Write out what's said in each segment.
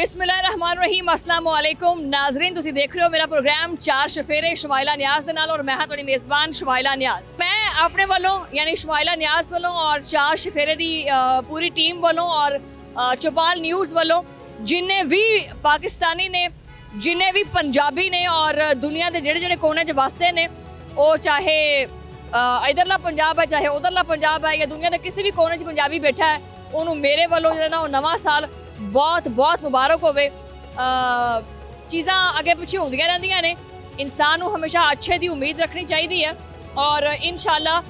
बिस्मिल्लाहिर्रहमानिर्रहीम अस्सलाम वालेकुम नाजरीन, तुसी देख रहे हो मेरा प्रोग्राम चार शफेरे शमाइला नियाज दे नाल और मैं हाँ तुहाडी मेज़बान शमाइला नियाज। मैं अपने वालों यानी शमाइला नियाज वालों और चार शफेरे दी पूरी टीम वालों और चौपाल न्यूज़ वालों जिन्ने भी पाकिस्तानी ने, जिन्ने भी पंजाबी ने और दुनिया के जेड़े जेड़े कोने च वसदे ने, वो चाहे इधरला पंजाब है चाहे उधरला पंजाब है या दुनिया के किसी भी कोने च पंजाबी बैठा है, उन्होंने मेरे वालों जो ना नवा साल बहुत बहुत मुबारक होवे। चीज़ा अगे पिछे होंदियां रहिंदियां ने, इंसान को हमेशा अच्छे की उम्मीद रखनी चाहिए है और इंशाल्लाह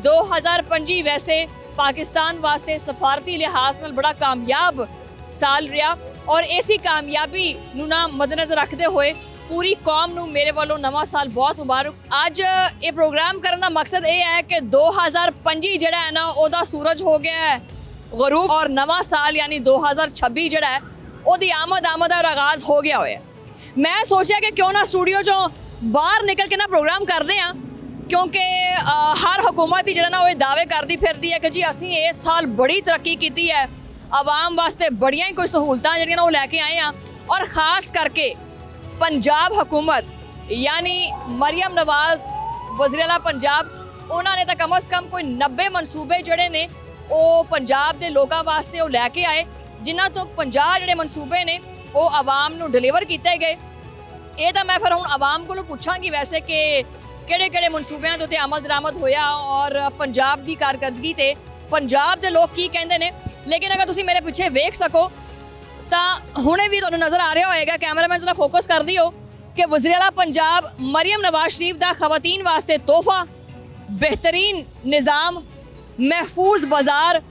2025 वैसे पाकिस्तान वास्ते सफारती लिहाज नाल बड़ा कामयाब साल रहा और इसी कामयाबी नूं ना मद्देनज़र रखते हुए पूरी कौम नूं मेरे वालों नवा साल बहुत मुबारक। अज ये प्रोग्राम करने का मकसद ये है कि 2025 जिहड़ा है ना ओहदा सूरज हो गया है गरूब और नवा साल यानी 2026 जिहड़ा है ओहदी आमद और आगाज़ हो गया होया। मैं सोचा कि क्यों ना स्टूडियो चों बाहर निकल के ना प्रोग्राम करते हैं, क्योंकि हर हुकूमत ही जिहड़ा ना वो दावे करती फिरदी है कि जी असीं इस साल बड़ी तरक्की की है, आवाम वास्ते बड़ियां ही कोई सहूलतां जिहड़ियां वो लैके आए हैं और ख़ास करके पंजाब हुकूमत यानी मरियम नवाज़ वज़ीर आला पंजाब उन्होंने तो कम अज़ कम कोई 90 मनसूबे जोड़े ने वो पंजाब के लोगों वास्ते वो लैके आए, जिन्हों तो 50 जोड़े मनसूबे ने वो आवाम नूं डिलीवर किए गए। ये तो मैं फिर हुण आवाम को पूछांगी वैसे कि किहड़े मनसूबों के उत्ते अमल दरामद होया और पंजाब की कारकरदगी ते पंजाब के लोग की कहते हैं। लेकिन अगर तुसीं मेरे पिछे वेख सको तो हुणे भी तुहानूं नज़र आ रहा होएगा, कैमरामैन जरा फोकस कर दिओ कि वज़ीर आला पंजाब मरियम नवाज शरीफ का खवातीन वास्ते तोहफा, बेहतरीन निज़ाम, महफूज बाजार,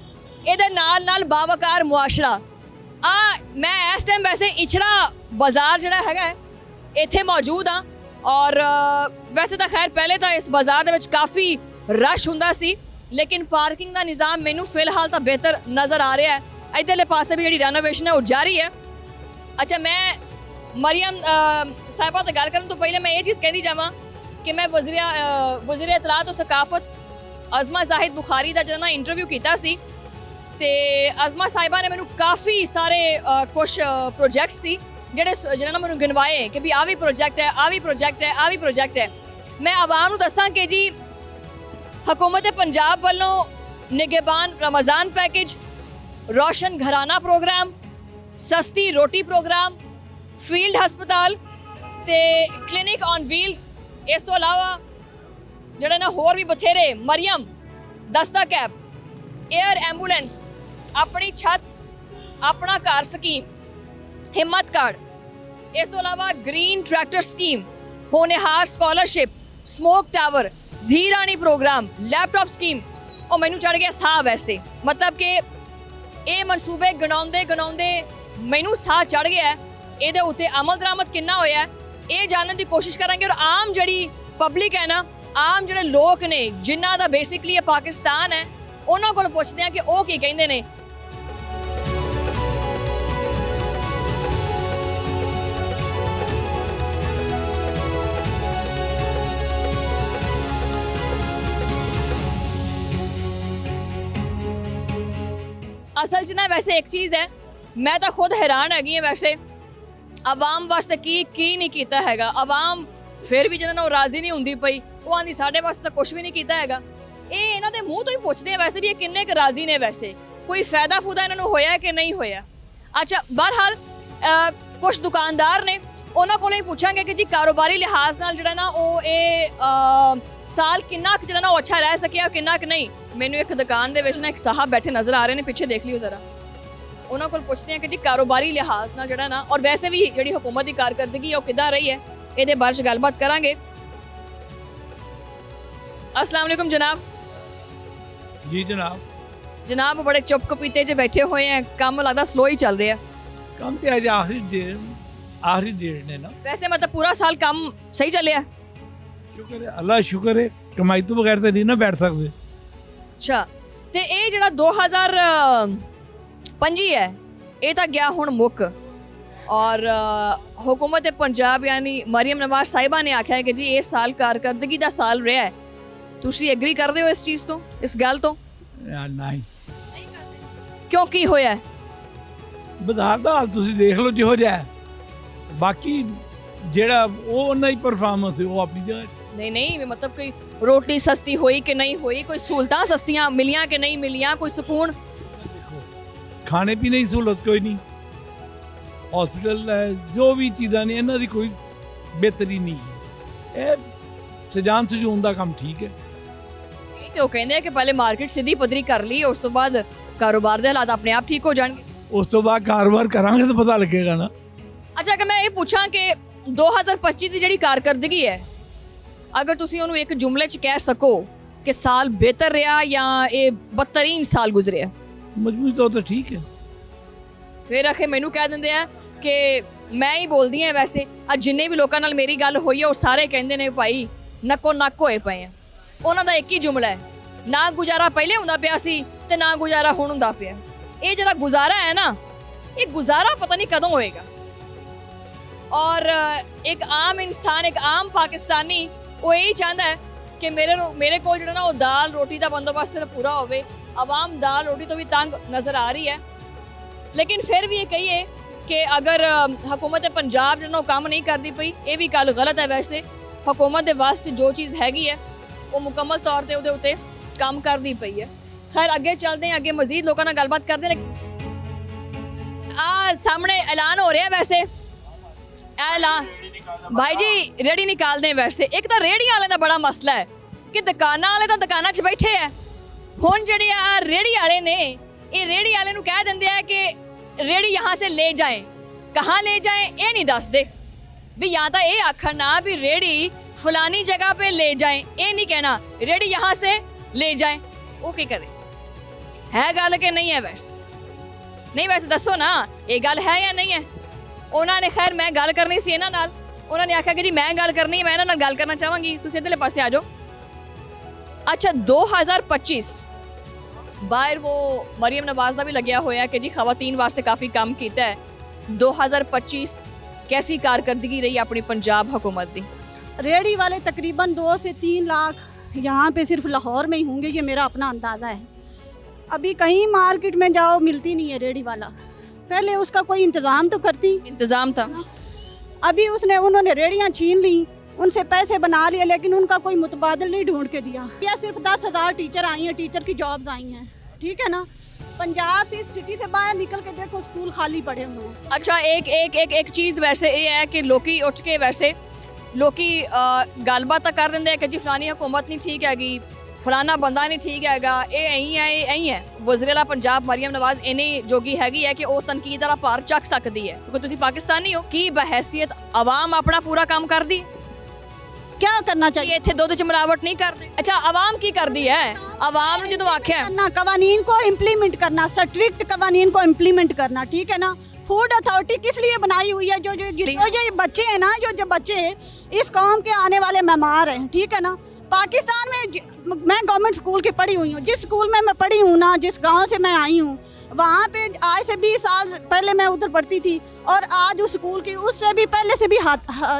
ये नाल नाल बावकार मुआशरा। मैं इस टाइम वैसे इछड़ा बाजार जिहड़ा हैगा इत्थे मौजूद हाँ और वैसे तो खैर पहले तो इस बाजार दे विच काफ़ी रश हुंदा सी, लेकिन पार्किंग का निज़ाम मैनू फिलहाल तो बेहतर नज़र आ रहा है। इधरले पासे भी जी रेनोवेशन है वो जारी है। अच्छा, मैं मरियम साहिबा तो गल करन तो पहले मैं ये चीज़ कहनी चाहवां कि मैं वज़ीर इतलात और सकाफत अज़मा जाहिद बुखारी का जो ना इंटरव्यू किया सी ते अज़मा साहिबा ने मैनू काफ़ी सारे कुछ प्रोजेक्ट सी जिन्हें ना मैनू गिनवाए कि भी आ भी प्रोजेक्ट है, आ भी प्रोजेक्ट है, आ भी प्रोजेक्ट है। मैं आवाम नूं दसां कि जी हुकूमत पंजाब वालों निगहबान रमज़ान पैकेज, रोशन घराना प्रोग्राम, सस्ती रोटी प्रोग्राम, फील्ड हस्पताल ते क्लिनिक ऑन व्हील्स, इस तो अलावा जिहड़े ना होर भी बथेरे Maryam Dastak app, air ambulance, अपनी छत अपना घर स्कीम, हिम्मत कार्ड, इस तो अलावा ग्रीन ट्रैक्टर स्कीम, होनहार स्कॉलरशिप, स्मोक टावर, धीरानी प्रोग्राम, लैपटॉप स्कीम और मैनू चढ़ गया साह वैसे। मतलब कि ये मनसूबे गनाउंदे मैनू साह चढ़ गया है। ये उत्ते अमल दरामद कितना होया है ये जानने की कोशिश करांगे और आम जड़ी पब्लिक है ना, आम जड़े लोग ने जिन्हों का बेसिकली पाकिस्तान है उन्होंने को पुछते हैं कि वो की कहते हैं। असल च ना वैसे एक चीज़ है, मैं तो खुद हैरान हैगी है वैसे आवाम वास्ते की नहीं किया हैगा। आवाम फिर भी जिन्होंने राजी नहीं होंदी पई, वो आंदी साढ़े वास्ते तो कुछ भी नहीं किया हैगा। ये इन्हों के मूँह तो ही पूछते हैं वैसे भी ये किन्ने क राजी ने, वैसे कोई फायदा फूदा इन्होंने होया कि नहीं होया। अच्छा, बहरहाल कुछ दुकानदार ने उन्होंने को ही पूछांगे कि जी कारोबारी लिहाज नाल जिहड़ा ना वो ये साल किन्ना जिहड़ा ना वो अच्छा रह सकिया किन्ना क नहीं। मैनू एक दुकान दे विच ना एक साहब बैठे नज़र आ रहे हैं, पिछे देख लियो जरा। उन्होंने को पूछते हैं कि जी कारोबारी लिहाज नाल जिहड़ा ना और वैसे भी जिहड़ी हुकूमत की कारकरदगी है वो किद्दां रही है, ये बारे च गलबात करांगे। अस्सलाम वालेकुम जनाब। जी जनाब। जनाब बड़े चुप कपीते च बैठे हुए हैं, काम लगता स्लो ही चल रहा है। काम तो अज आखिरी डेट ने ना, वैसे मतलब पूरा साल काम सही चलिया? शुक्र है अल्लाह शुक्र है, कमाई तो बगैर तो नहीं ना बैठ सकते। अच्छा, तो ये जो 2025 है ये तो गया हुण मुक और हुकूमत पंजाब यानी मरियम नवाज साहिबा ने आख्या है कि जी ये साल कारकरदगी का साल रहा है। तुसी एग्री करते हो इस चीज़ तो, इस गल तो? नहीं क्यों की होया है? ਬਾਜ਼ਾਰ ਦਾ ਹਾਲ ਤੁਸੀਂ ਦੇਖ ਲਓ ਜਿਹੋ ਜਿਹਾ ਹੈ। ਬਾਕੀ ਜਿਹੜਾ ਉਹ ਉਹਨਾਂ ਦੀ ਪਰਫਾਰਮੈਂਸ ਉਹ ਆਪਣੀ ਜਗ੍ਹਾ। ਨਹੀਂ ਨਹੀਂ ਵੀ ਮਤਲਬ ਕੋਈ ਰੋਟੀ ਸਸਤੀ ਹੋਈ ਕਿ ਨਹੀਂ ਹੋਈ, ਕੋਈ ਸਹੂਲਤਾਂ ਸਸਤੀਆਂ ਮਿਲੀਆਂ ਕਿ ਨਹੀਂ ਮਿਲੀਆਂ, ਕੋਈ ਸਕੂਨ। ਖਾਣੇ ਪੀਣੇ ਦੀ ਸਹੂਲਤ ਕੋਈ ਨਹੀਂ, ਹਸਪੀਟਲ ਹੈ, ਜੋ ਵੀ ਚੀਜ਼ਾਂ ਨੇ ਇਹਨਾਂ ਦੀ ਕੋਈ ਬਿਹਤਰੀ ਨਹੀਂ ਹੈ। ਇਹ ਸਜਾਨ ਸਜੂਨ ਦਾ ਕੰਮ ਠੀਕ ਹੈ। ਇਹ ਤੇ ਉਹ ਕਹਿੰਦੇ ਆ ਕਿ ਪਹਿਲੇ ਮਾਰਕੀਟ ਸਿੱਧੀ ਪੱਧਰੀ ਕਰ ਲਈ, ਉਸ ਤੋਂ ਬਾਅਦ ਕਾਰੋਬਾਰ ਦੇ ਹਾਲਾਤ ਆਪਣੇ ਆਪ ਠੀਕ ਹੋ ਜਾਣਗੇ। ਉਸ ਤੋਂ ਬਾਅਦ ਕਾਰੋਬਾਰ ਕਰਾਂਗੇ ਤਾਂ ਪਤਾ ਲੱਗੇਗਾ ਨਾ। ਅੱਛਾ, ਅਗਰ ਮੈਂ ਇਹ ਪੁੱਛਾਂ ਕਿ 2025 ਦੀ ਜਿਹੜੀ ਕਾਰਕਰਦਗੀ ਹੈ, ਅਗਰ ਤੁਸੀਂ ਉਹਨੂੰ ਇੱਕ ਜੁਮਲੇ 'ਚ ਕਹਿ ਸਕੋ ਕਿ ਸਾਲ ਬਿਹਤਰ ਰਿਹਾ ਜਾਂ ਇਹ ਬਦਤਰੀਨ ਸਾਲ ਗੁਜ਼ਰਿਆ, ਮਜਬੂਰੀ ਤੌਰ ਤੇ ਠੀਕ ਹੈ। ਫਿਰ ਆਖੇ ਮੈਨੂੰ ਕਹਿ ਦਿੰਦੇ ਆ ਕਿ ਮੈਂ ਹੀ ਬੋਲਦੀ ਹਾਂ। ਵੈਸੇ ਅੱਜ ਜਿੰਨੇ ਵੀ ਲੋਕਾਂ ਨਾਲ ਮੇਰੀ ਗੱਲ ਹੋਈ ਹੈ ਉਹ ਸਾਰੇ ਕਹਿੰਦੇ ਨੇ ਭਾਈ ਨੱਕੋ ਨੱਕ ਹੋਏ ਪਏ ਆ। ਉਹਨਾਂ ਦਾ ਇੱਕ ਹੀ ਜੁਮਲਾ ਹੈ, ਨਾ ਗੁਜ਼ਾਰਾ ਪਹਿਲੇ ਹੁੰਦਾ ਪਿਆ ਸੀ ਤੇ ਨਾ ਗੁਜ਼ਾਰਾ ਹੁਣ ਹੁੰਦਾ ਪਿਆ। ਇਹ ਜਿਹੜਾ ਗੁਜ਼ਾਰਾ ਹੈ ਨਾ, ਇਹ ਗੁਜ਼ਾਰਾ ਪਤਾ ਨਹੀਂ ਕਦੋਂ ਹੋਏਗਾ। ਔਰ ਇੱਕ ਆਮ ਇਨਸਾਨ, ਇੱਕ ਆਮ ਪਾਕਿਸਤਾਨੀ ਉਹ ਇਹ ਚਾਹੁੰਦਾ ਹੈ ਕਿ ਮੇਰੇ ਕੋਲ ਜਿਹੜਾ ਨਾ ਉਹ ਦਾਲ ਰੋਟੀ ਦਾ ਬੰਦੋਬਸਤ ਪੂਰਾ ਹੋਵੇ। ਆਵਾਮ ਦਾਲ ਰੋਟੀ ਤੋਂ ਵੀ ਤੰਗ ਨਜ਼ਰ ਆ ਰਹੀ ਹੈ। ਲੇਕਿਨ ਫਿਰ ਵੀ ਇਹ ਕਹੀਏ ਕਿ ਅਗਰ ਹਕੂਮਤ ਪੰਜਾਬ ਜਿਹੜਾ ਉਹ ਕੰਮ ਨਹੀਂ ਕਰਦੀ ਪਈ, ਇਹ ਵੀ ਗੱਲ ਗਲਤ ਹੈ। ਵੈਸੇ ਹਕੂਮਤ ਦੇ ਵਾਸਤੇ ਜੋ ਚੀਜ਼ ਹੈਗੀ ਹੈ ਉਹ ਮੁਕੰਮਲ ਤੌਰ ਤੇ ਉਹਦੇ ਉੱਤੇ ਕੰਮ ਕਰਦੀ ਪਈ ਹੈ। ਖੈਰ ਅੱਗੇ ਚੱਲਦੇ ਹਾਂ, ਅੱਗੇ ਮਜ਼ੀਦ ਲੋਕਾਂ ਨਾਲ ਗੱਲਬਾਤ ਕਰਦੇ ਹਾਂ। ਸਾਹਮਣੇ ਐਲਾਨ ਹੋ ਰਿਹਾ ਵੈਸੇ ਐਲਾਨ ਭਾਈ ਜੀ ਰੇੜੀ ਨਿਕਾਲਦੇ। ਵੈਸੇ ਇੱਕ ਤਾਂ ਰੇੜੀਆਂ ਵਾਲੇ ਦਾ ਬੜਾ ਮਸਲਾ ਹੈ ਕਿ ਦੁਕਾਨਾਂ ਵਾਲੇ ਤਾਂ ਦੁਕਾਨਾਂ 'ਚ ਬੈਠੇ ਹੈ। ਹੁਣ ਜਿਹੜੇ ਆ ਰੇੜੀ ਵਾਲੇ ਨੇ, ਇਹ ਰੇੜੀ ਵਾਲੇ ਨੂੰ ਕਹਿ ਦਿੰਦੇ ਆ ਕਿ रेडी यहाँ से ले जाएं, कहाँ ले जाएं ये नहीं दसदे भी। या तो ये आखर ना भी रेडी फलानी जगह पे ले जाएं, ये नहीं कहना रेडी यहाँ से ले जाएं। वो क्या करे, है गल कि नहीं है? वैसे नहीं, वैसे दसो ना ये गल है या नहीं है। उन्होंने खैर मैं गल करनी सी इन्हां नाल, उन्होंने आख्या कि जी मैं गल करनी है, मैं इन्हां नाल गल करना चाहांगी, तुसीं इधरले पासे आ जाओ। अच्छा 2025 बाहर वो मरियम नवाज का भी लग्या होया कि जी खवातीन वास्ते काफ़ी काम किया है। 2025 कैसी कारकर्दगी रही अपनी पंजाब हुकूमत की? रेडी वाले तकरीबन 2 से 3 लाख यहाँ पे सिर्फ लाहौर में ही होंगे, ये मेरा अपना अंदाज़ा है। अभी कहीं मार्केट में जाओ मिलती नहीं है रेडी वाला। पहले उसका कोई इंतज़ाम तो करती, इंतज़ाम था। अभी उन्होंने रेडियाँ छीन ली, उनसे पैसे बना लिए, लेकिन उनका कोई मुतबादल नहीं ढूंढ के दिया। या सिर्फ 10,000 टीचर आई हैं, टीचर की जॉब्स आई हैं, ठीक है ना। पंजाब से, इस सिटी से बाहर निकल के देखो स्कूल खाली पड़े हुए हैं। अच्छा एक चीज़ वैसे ये है कि लोकी उठ के वैसे लोकी गलबात कर देंगे कि जी फलानी हुकूमत नहीं ठीक हैगी, फलाना बंदा नहीं ठीक हैगा, ये यही है। वज़ीर-ए-आला पंजाब मरियम नवाज इन्नी जोगी हैगी है कि वो तनकीद वाला भार चक सकती है, क्योंकि तुसी पाकिस्तानी हो। की बहैसियत आवाम अपना पूरा काम कर दी, क्या करना चाहिए? इत्थे दुध च मिलावट नहीं करते। अच्छा आवाम की कर दी है? आवाम ने जो आख्या करना, कवानीन को इम्प्लीमेंट करना, स्ट्रिक्ट कवानीन को इम्प्लीमेंट करना, ठीक है ना। फूड अथॉरिटी किस लिए बनाई हुई है? जो बच्चे हैं ना, जो बच्चे इस कौम के आने वाले मेहमान हैं, ठीक है ना। पाकिस्तान में मैं गवर्नमेंट स्कूल की पढ़ी हुई हूँ, जिस स्कूल में मैं पढ़ी हूँ ना, जिस गांव से मैं आई हूँ, वहाँ पे आज से 20 साल पहले मैं उधर पढ़ती थी, और आज उस स्कूल की उससे भी पहले से भी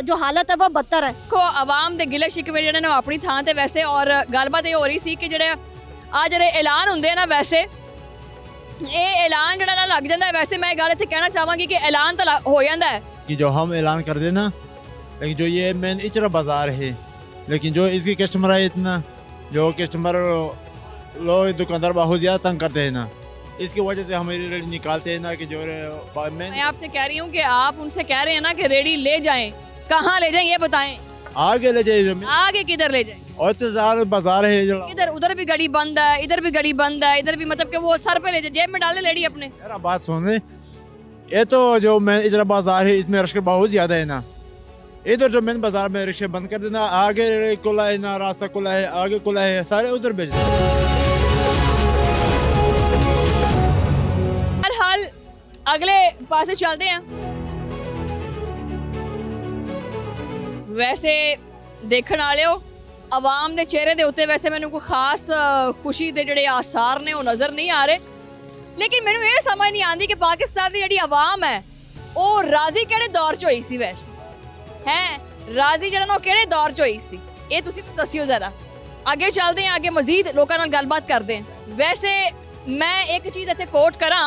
जो हालत है वो बदतर है। को आवाम दे गिले शिकवे ਜਿਹੜੇ ਨੇ ਆਪਣੀ ਥਾਂ ਤੇ ਵੈਸੇ। ਔਰ ਗੱਲਬਾਤ ਇਹ ਹੋ ਰਹੀ ਸੀ ਕਿ ਜਿਹੜੇ ਆ ਜਿਹੜੇ ਐਲਾਨ ਹੁੰਦੇ ਨਾ, ਵੈਸੇ ਇਹ ਐਲਾਨ ਜਿਹੜਾ ਨਾ ਲੱਗ ਜਾਂਦਾ ਹੈ। ਵੈਸੇ ਮੈਂ ਇਹ ਗੱਲ ਇੱਥੇ ਕਹਿਣਾ ਚਾਹਾਂਗੀ ਕਿ ਐਲਾਨ ਤਾਂ ਹੋ ਜਾਂਦਾ है कि जो हम ऐलान कर देना, लेकिन जो ये मेन इचरा बाज़ार है, लेकिन जो इसकी कस्टमर है इतना, जो कस्टमर लोग दुकानदार बहुत ज़्यादा तंग करते हैं ना, इसकी वजह से हमारी रेडी निकालते हैं ना कि जो मैं आपसे कह रही हूँ कि आप उनसे कह रहे हैं ना कि रेडी ले जाएं, कहाँ ले जाएं ये बताएं। आगे ले जाए, आगे किधर ले जाएं? और तो बाजार है जो इधर उधर भी गाड़ी बंद है, इधर भी गाड़ी बंद है, इधर भी मतलब कि वो सर पे ले जाए, जेब में डाले लेडी अपने। मेरा बात सुने, ये तो जो मेन इचरा बाजार है इसमें रश बहुत ज़्यादा है ना। इधर जो मेन बाजार में रिक्शे बंद कर देना, आगे खुला है ना, रास्ता खुला है, आगे खुला है, सारे उधर भेज देना। हर अगले पासे चलते हैं। वैसे देखने वाले हो आवाम के चेहरे के उत्ते वैसे मैंने कोई खास खुशी के जोड़े आसार ने वो नज़र नहीं आ रहे, लेकिन मैंने ये समझ नहीं आती कि पाकिस्तान की जी आवाम है वो राजी किहड़े दौर च होई सी? वैसे है राजी जरा वो किहड़े दौर च होई सी, ये तुसीं दस्सिओ जरा। आगे चलते हैं, आगे मजीद लोगों नाल गलबात करते हैं। वैसे मैं एक चीज़ इत्थे कोट करा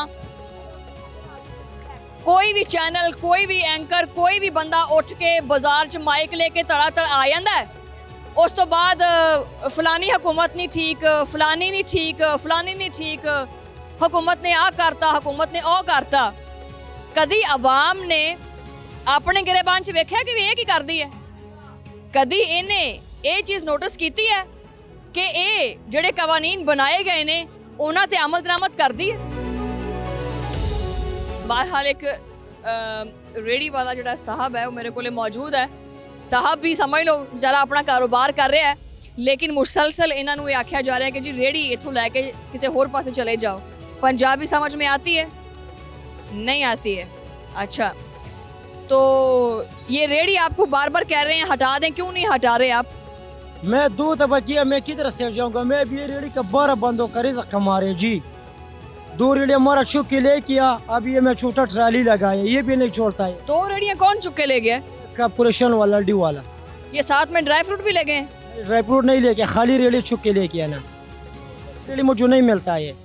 ਕੋਈ ਵੀ ਚੈਨਲ, ਕੋਈ ਵੀ ਐਂਕਰ, ਕੋਈ ਵੀ ਬੰਦਾ ਉੱਠ ਕੇ ਬਾਜ਼ਾਰ 'ਚ ਮਾਈਕ ਲੈ ਕੇ ਤੜਾ ਆ ਜਾਂਦਾ ਹੈ। ਉਸ ਤੋਂ ਬਾਅਦ ਫਲਾਨੀ ਹਕੂਮਤ ਨਹੀਂ ਠੀਕ, ਫਲਾਨੀ ਨਹੀਂ ਠੀਕ, ਫਲਾਨੀ ਨਹੀਂ ਠੀਕ, ਹਕੂਮਤ ਨੇ ਆਹ ਕਰਤਾ, ਹਕੂਮਤ ਨੇ ਉਹ ਕਰਤਾ। ਕਦੀ ਆਵਾਮ ਨੇ ਆਪਣੇ ਗਿਰੇਬਾਨ 'ਚ ਵੇਖਿਆ ਕਿ ਵੀ ਇਹ ਕੀ ਕਰਦੀ ਹੈ? ਕਦੀ ਇਹਨੇ ਇਹ ਚੀਜ਼ ਨੋਟਿਸ ਕੀਤੀ ਹੈ ਕਿ ਇਹ ਜਿਹੜੇ ਕਾਨੂੰਨ ਬਣਾਏ ਗਏ ਨੇ ਉਹਨਾਂ ਤੇ ਅਮਲ ਦਰਾਮਦ ਕਰਦੀ ਹੈ? ਬਹਰਹਾਲ ਇੱਕ ਰੇੜੀ ਵਾਲਾ ਜਿਹੜਾ ਸਾਹਬ ਹੈ ਉਹ ਮੇਰੇ ਕੋਲੇ ਮੌਜੂਦ ਹੈ। ਸਾਹਬ ਵੀ ਸਮਝ ਲਓ ਜਰਾ ਆਪਣਾ ਕਾਰੋਬਾਰ ਕਰ ਰਿਹਾ ਹੈ, ਲੇਕਿਨ ਮੁਸਲਸਲ ਇਹਨਾਂ ਨੂੰ ਇਹ ਆਖਿਆ ਜਾ ਰਿਹਾ ਹੈ ਕਿ ਜੀ ਰੇੜੀ ਇੱਥੋਂ ਲੈ ਕੇ किसी और पासे चले जाओ। पंजाबी समझ में आती है? नहीं आती है। अच्छा, तो ये रेडी आपको बार बार कह रहे हैं हटा दें, क्यों नहीं हटा रहे आप? मैं 2 दफा किया, मैं किधर से जाऊंगा? मैं भी ये रेडी का 12 बंदों का रिज़्क़ कमा रहे जी। 2 रेडी हमारा चुक के ले किया, अब ये मैं छोटा ट्राली लगाया, ये भी नहीं छोड़ता है। 2 रेडियाँ कौन चुक के ले गया? कारपोरेशन वाला डी वाला। ये साथ में ड्राई फ्रूट भी ले गए? ड्राई फ्रूट नहीं लेके, खाली रेडी चुक के लेके आना, रेडी मुझे नहीं मिलता है।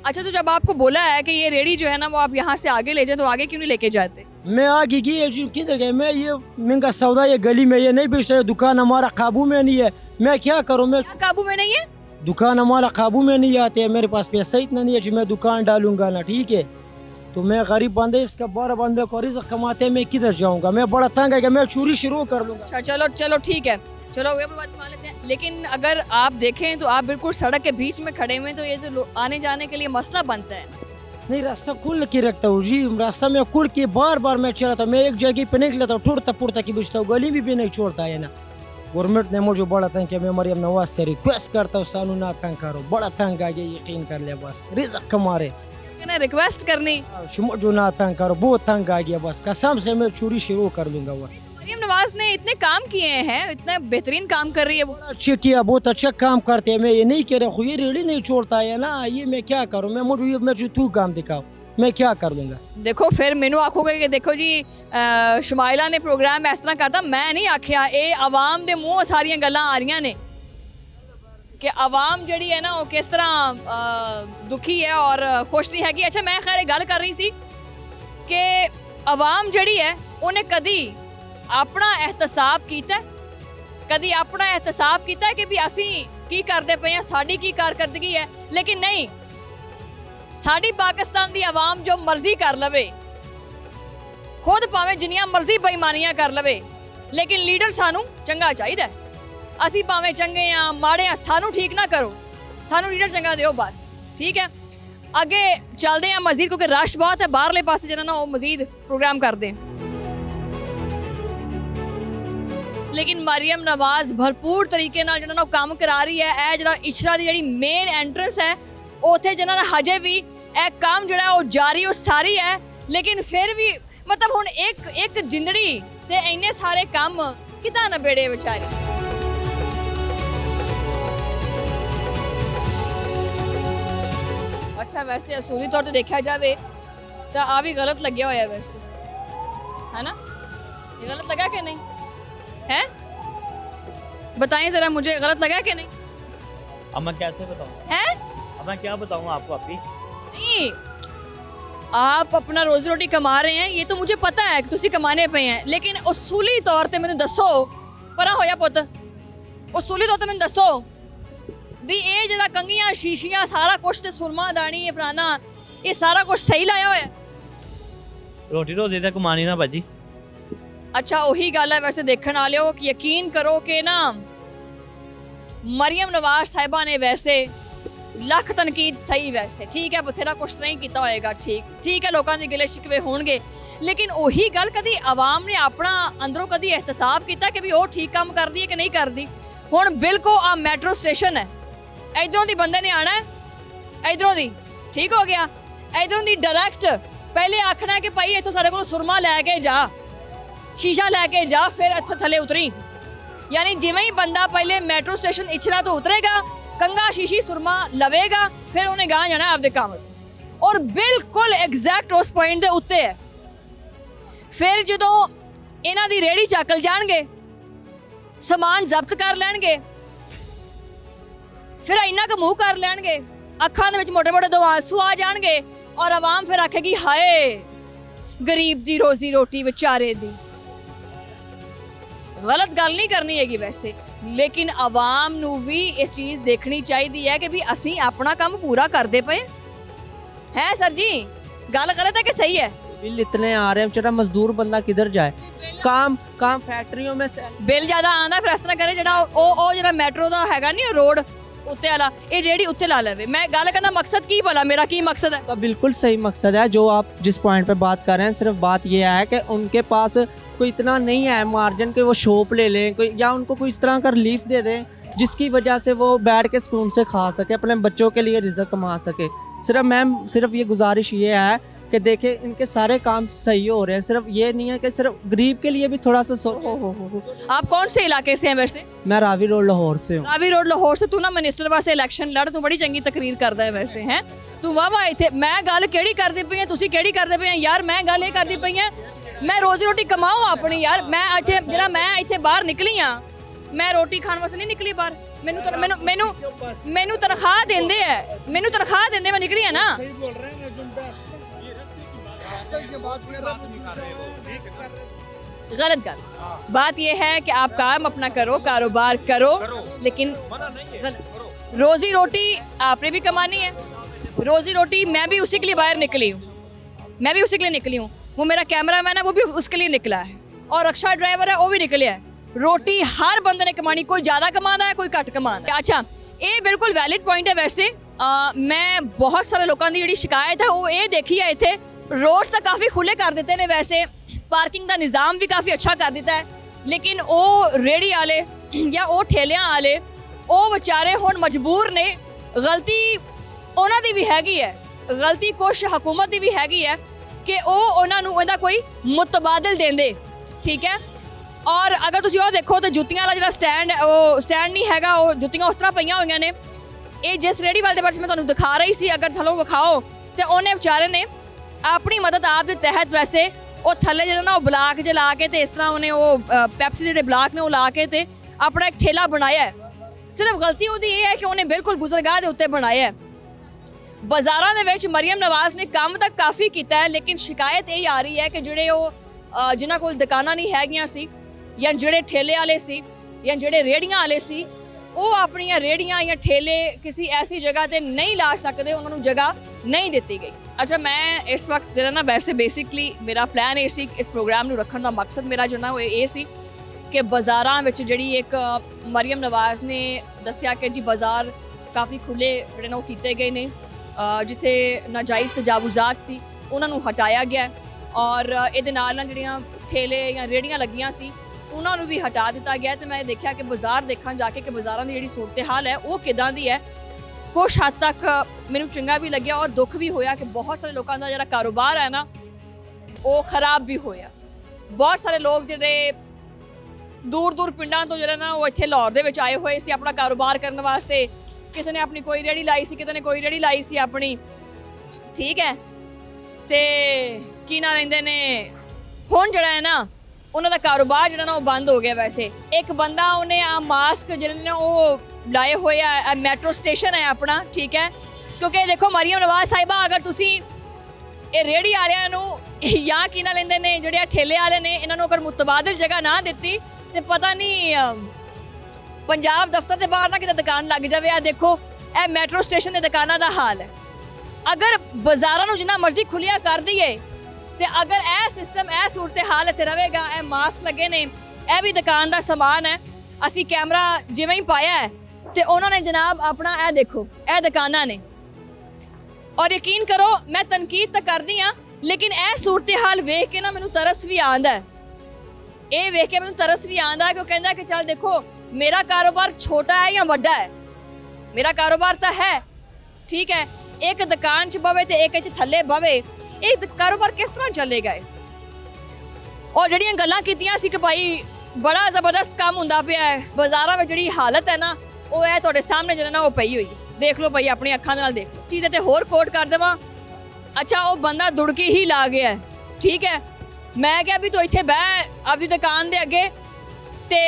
अच्छा, तो जब आपको बोला है कि ये रेडी जो है ना वो आप यहाँ से आगे ले जाए, तो आगे क्यों नहीं लेके जाते? मैं आगे गई जी, किधर गए? मैं ये महंगा सौदा ये गली में ये नहीं बेचता है, दुकान हमारा काबू में नहीं है, मैं क्या करूँ? मैं क्या काबू में नहीं है? दुकान हमारा काबू में नहीं आते है, मेरे पास पैसा इतना नहीं है कि मैं दुकान डालूंगा ना, ठीक है? तो मैं गरीब बंदे, इसका 12 बंदे को रिज़्क़ कमाते, मैं किधर जाऊंगा? मैं बड़ा तंग है कि मैं चोरी शुरू कर लूंगा। अच्छा, चलो चलो ठीक है, चलो ये भी बात मान लेते हैं। लेकिन अगर आप देखें तो आप बिल्कुल सड़क के बीच में खड़े हुए हैं, तो ये तो आने जाने के लिए मसला बनता है। नहीं, रास्ता खुल के रखता हूँ जी, रास्ता में खुल के बार बार मैं चला था, मैं एक जगह पे निकला था, टूटता फूटता की बेचता हूँ, गली में भी नहीं छोड़ता है ना। गवर्नमेंट ने मुझे बड़ा तंग किया, मैं मरियम नवाज से रिक्वेस्ट करता हूँ, सानू ना तंग करो, बड़ा तंग आ गया, यकीन कर ले बस, रिज़्क़ कमा रहे, रिक्वेस्ट करनी मुझे ना तंग करो, बहुत तंग आ गया बस, कसम से मैं चोरी शुरू कर लूंगा। वो मरियम नवाज ने इतने काम किए हैं, इतना बेहतरीन काम कर रही है वो। अच्छे किया, बहुत अच्छा काम करते हैं, मैं ये नहीं कह रहा हूँ, ये रेडी नहीं छोड़ता है ना, ये मैं क्या करूँ? मैं मुझे तू काम दिखाओ, मैं क्या कर लूँगा? देखो फिर मैनू आखोगे कि देखो जी शुमाइला ने प्रोग्राम इस तरह करता, मैं नहीं आखिया, ये आवाम दे मूँह सारियां गल्लां आ रही ने कि आवाम जड़ी है ना वो किस तरह दुखी है और खुश नहीं हैगी। अच्छा, मैं खैर गल कर रही सी कि आवाम जड़ी है उन्हें कदी अपना एहतसाब कीता, कदी अपना एहतसाब कीता कि भी असी की करते पे हैं, साड़ी की कारकर्दगी है। लेकिन नहीं, साड़ी पाकिस्तान दी आवाम जो मर्जी कर लवे, खुद भावें जिन्नियां मर्जी बेईमानियां कर लवे, लेकिन लीडर सानू चंगा चाहिदा। असी भावें चंगे आ माड़े आ, सानू ठीक ना करो, सानू लीडर चंगा दिओ बस, ठीक है? अगे चलते हैं मजीद, क्योंकि रश बहुत है, बाहरले पासे जिन्ना ना वो मजीद प्रोग्राम कर दें। लेकिन मरियम नवाज भरपूर तरीके नाल जिन्ना ना काम करा रही है। ए जरा इशरा दी जिहड़ी मेन एंट्रेंस है उत्थे जिन्ना ना हजे भी ए काम जिहड़ा वो जारी और सारी है, लेकिन फिर भी मतलब हुण एक जिंदड़ी ते इन्ने सारे काम किदां नबेड़े बेचारी। अच्छा, वैसे असूली तौर ते देखा जाए तो आ भी गलत लग्या होया वैसे, है ना? ये गलत लगा कि नहीं है? बताएं जरा मुझे, गलत लगा कि नहीं? अब मैं कैसे बताऊं? है अब मैं क्या बताऊं आपको? अभी नहीं, आप अपना रोजी रोटी कमा रहे हैं, ये तो मुझे पता है कि तुसी कमाने पे हैं, लेकिन उसूली तौर ते मैनूं दसो, परा होया पुत, उसूली तौर ते मैनूं दसो भी ये जरा कंगियां शीशियां सारा कुछ ते सुरमा दानी है फलाना, ये सारा कुछ सही लाया होया? रोटी रोजी तो कमानी ना भाजी। अच्छा, वही गल है वैसे देखने वाले हो कि यकीन करो कि ना मरियम नवाज साहिबा ने वैसे लख तनकीद सही, वैसे ठीक है, बथेरा कुछ नहीं किया होएगा, ठीक है, लोगों के गिले शिकवे होंगे, लेकिन वही गल कभी आवाम ने अपना अंदरों कभी एहतसाब किया कि भी वो ठीक काम कर दी है कि नहीं कर दी? हुण बिल्कुल आ मेट्रो स्टेशन है, इधरों दी बंदे ने आना है, इधरों दी ठीक हो गया, इधरों दी डायरैक्ट पहले आखना है कि भाई इत्थों सारे को सुरमा लैके जा, शीशा लैके जा, फिर इत्थों थले उतरी। यानी जिवें ही बंदा पहले मेट्रो स्टेशन इछला तो उतरेगा, कंगा शीशी सुरमा लवेगा, फिर उन्हें गां जाना आपदे काम ते, और बिल्कुल एग्जैक्ट उस पॉइंट दे उत्ते है। फिर जदों इन्हां दी रेहड़ी चकल जाणगे, समान जब्त कर लैणगे, फिर इन्ना क मुँह कर लैणगे, अखां दे विच मोटे मोटे दो आंसू आ जाणगे, और आवाम फिर आखेगी हाय ਗਰੀਬ ਦੀ ਰੋਜ਼ੀ ਰੋਟੀ ਵਿਚਾਰੇ ਦੀ। ਗਲਤ ਗੱਲ ਨਹੀਂ ਕਰਨੀ ਹੈਗੀ ਵੈਸੇ, ਲੇਕਿਨ ਆਵਾਮ ਨੂੰ ਵੀ ਇਸ ਚੀਜ਼ ਦੇਖਣੀ ਚਾਹੀਦੀ ਹੈ ਕਿ ਵੀ ਅਸੀਂ ਆਪਣਾ ਕੰਮ ਪੂਰਾ ਕਰਦੇ ਪਏ ਹੈ। ਸਰ ਜੀ ਗੱਲ ਗਲਤ है कि सही है? बिल इतने आ रहे हैं, बेचारा मजदूर बंदा किधर जाए? काम फैक्ट्रियों में ਬਿੱਲ ਜ਼ਿਆਦਾ ਆਂਦਾ, ਫਿਰ ਇਸ ਤਰ੍ਹਾਂ ਕਰੇ ਜਿਹੜਾ ਉਹ ਜਿਹੜਾ ਮੈਟਰੋ ਦਾ ਹੈਗਾ ਨਹੀਂ ਰੋਡ ਉੱਤੇ ਵਾਲਾ, ਇਹ ਰੇੜੀ ਉੱਤੇ ਲਾ ਲਵੇ। ਮੈਂ ਗੱਲ ਕਰਦਾ ਮਕਸਦ ਕੀ ਭਲਾ, ਮੇਰਾ ਕੀ ਮਕਸਦ ਹੈ? का बिल्कुल सही मकसद है जो आप जिस पॉइंट पे बात कर रहे हैं। सिर्फ बात ये है कि उनके पास कोई इतना नहीं है मार्जिन कि वो शॉप ले लें कोई, या उनको कोई इस तरह का रिलीफ दे दें जिसकी वजह से वो बैठ के सुकून से खा सके, अपने बच्चों के लिए रिज़्क़ कमा सके। सिर्फ मैम सिर्फ ये गुजारिश ये है कि देखें इनके सारे काम सही हो रहे हैं, सिर्फ ये नहीं है कि सिर्फ गरीब के लिए भी थोड़ा सा हो। आप कौन से इलाके से हैं वैसे? मैं रावी रोड लाहौर से हूँ। ਰਾਵੀ ਰੋਡ ਲਾਹੌਰ ਸੇ। ਤੂੰ ਨਾ ਮਿਨਿਸਟਰ ਵਾਸਤੇ ਇਲੈਕਸ਼ਨ ਲੜ, ਤੂੰ ਬੜੀ ਚੰਗੀ ਤਕਰੀਰ ਕਰਦਾ ਹੈ ਵੈਸੇ ਹੈ ਤੂੰ। ਵਾਵਾ ਇੱਥੇ ਮੈਂ ਗੱਲ ਕਿਹੜੀ ਕਰਦੀ ਪਈ ਹਾਂ, ਤੁਸੀਂ ਕਿਹੜੀ ਕਰਦੇ ਪਏ ਆ ਯਾਰ? ਮੈਂ ਗੱਲ ਇਹ ਕਰਦੀ ਪਈ ਹਾਂ ਮੈਂ ਰੋਜ਼ੀ ਰੋਟੀ ਕਮਾਉਂ ਆਪਣੀ ਯਾਰ। ਮੈਂ ਇੱਥੇ ਜਿਹੜਾ ਮੈਂ ਇੱਥੇ ਬਾਹਰ ਨਿਕਲੀ ਆ, ਮੈਂ ਰੋਟੀ ਖਾਣ ਵਾਸਤੇ ਨਹੀਂ ਨਿਕਲੀ ਬਾਹਰ। ਮੈਨੂੰ ਤਾਂ ਮੈਨੂੰ ਤਨਖਾਹ ਦਿੰਦੇ ਆ, ਮੈਨੂੰ ਤਨਖਾਹ ਦਿੰਦੇ ਮੈਂ ਨਿਕਲੀ ਆ ਨਾ। गलत गल। बात यह है कि आप काम अपना करो, कारोबार करो, लेकिन रोजी रोटी आपने भी कमानी है। रोजी रोटी मैं भी उसी के लिए बाहर निकली हूँ, मैं भी उसी के लिए निकली हूँ। वो मेरा कैमरामैन है, वो भी उसके लिए निकला है, और रक्षा ड्राइवर है, वो भी निकले है। रोटी हर बंदे ने कमानी, कोई ज़्यादा कमाता है, कोई घट कमाता है। अच्छा, ये बिल्कुल वैलिड पॉइंट है वैसे। मैं बहुत सारे लोगों की जी शिकायत है वो ये देखी है, इतने रोड्स तो काफ़ी खुले कर देते हैं, वैसे पार्किंग का निज़ाम भी काफ़ी अच्छा कर दिता है, लेकिन वो रेहड़ी वाले या वो ठेलियां वाले वो बेचारे हुण मजबूर ने। गलती उन्हां दी भी हैगी है, गलती कुछ हुकूमत की भी हैगी है कि वो उन्हां नूं इहदा कोई मुतबादल देंदे, ठीक है। और अगर तुसीं वो देखो तो जुत्तियां वाला जिहड़ा स्टैंड है, वो स्टैंड नहीं हैगा, वो जुत्तियां उस तरह पईयां होईयां ने। ये जिस रेहड़ी वाले दे बारे मैं तुहानूं दिखा रही सी, अगर थल्लों विखाओ तो उन्हें बेचारे ने अपनी मदद आप दे तहत वैसे वो थल्ले जिहड़ा ना वो ब्लाक जे ला के ते इस तरह उन्हें वो पैप्सी दे जिहड़े ब्लाक ने वो ला के ते अपना एक ठेला बनाया है। सिर्फ गलती उहदी ये है कि उन्हें बिल्कुल गुजरगाह दे उत्ते बनाया है। बाज़ारां दे विच मरियम नवाज़ ने काम तो काफ़ी किया है, लेकिन शिकायत यही आ रही है कि जिहड़े वो जिन्हां कोल दुकानां नहीं हैगियां सी, या जिहड़े ठेले वाले सी, या जिहड़े रेहड़ियां वाले सी, वो अपनी रेहड़ियां या ठेले किसी ऐसी जगह ते नहीं ला सकते, उन्होंने जगह नहीं दी गई। अच्छा, मैं इस वक्त जो ना वैसे बेसिकली मेरा प्लान ये सी, इस प्रोग्राम नूं रखण दा मकसद मेरा जो ना वो ये सी कि बाज़ारां विच जिहड़ी एक मरियम नवाज़ ने दस्सिया कि जी बाज़ार काफ़ी खुले जिहड़े ना वो कीते गए ने, जिथे नाजायज़ तजावुज़ात सी उन्हां नूं हटाया गया, और इहदे नाल ना जिहड़ियां ठेले या रेहड़ियां लगियां सी उन्हां नूं भी हटा दिता गया। तो मैं देखा कि बाज़ार देखण जाके कि बाज़ारां दी जिहड़ी सूरत हाल है वो किदां दी है। कुछ हद तक मैनूं चंगा भी लग्या और दुख भी होया कि बहुत सारे लोगों का जिहड़ा कारोबार है ना वो खराब भी होया। बहुत सारे लोग जिहड़े दूर दूर पिंडां तो जिहड़ा ना वो इत्थे लाहौर दे विच आए हुए सी अपना कारोबार करने वास्ते। किसी ने अपनी कोई रेहड़ी लाई सी, किसी ने कोई रेहड़ी लाई सी अपनी, ठीक है। ते की ना लैंदे ने हुण जिहड़ा है ना उन्हां दा कारोबार जिहड़ा ना वो बंद हो गया। वैसे एक बंदा उन्हें आ मास्क जिहड़े ने वो लाए हुए आ, मैट्रो स्टेशन है अपना, ठीक है। क्योंकि देखो मरियम नवाज़ साहिबा अगर तुसी ये रेहड़ी वालियां नूं या की ना लैंदे ने जिहड़े ठेले वाले ने इन्हां नूं अगर मुतबादल जगह ना दित्ती ते पता नहीं पंजाब दफ्तर के बाहर ना किते दुकान लग जाए। आ देखो ए मैट्रो स्टेशन के दुकानों का हाल है। अगर बाज़ारां नूं जिन्ना मर्जी खुलिया कर दईए तो अगर ए सिस्टम ए सूरत हाल इत्थे रहेगा, ए मास्क लगे ने, ए भी दुकान का समान है, असी कैमरा जिवें ही पाया है तो उन्होंने जनाब अपना ए देखो ए दुकानां ने। और यकीन करो मैं तनकीद तो करदी हाँ, लेकिन ए सूरत हाल वेख के ना मैनूं तरस भी आंदा है। ये वेख के मैनूं तरस भी आंदा है कि कहंदा कि चल देखो मेरा कारोबार छोटा है या वड्डा है, मेरा कारोबार तो है, ठीक है। एक दुकान च बवे तो एक इत्थे थल्ले बवे, एक कारोबार किस तरह चलेगा इस। और जिहड़ियां गल्लां कीतियां सी कि भाई बड़ा ज़बरदस्त काम हुंदा पिया है, बाज़ारां में जिहड़ी हालत है ना वो है तुहाडे सामने जिहड़ा ना वो पई हुई, देख लो भाई अपनी अखां दे नाल देख लो। चीज़ ते होर कोट कर देवां, अच्छा वो बंदा दुड़की ही ला गया है, ठीक है। मैं क्या भी तो इत्थे बह अपनी दुकान दे अगे ते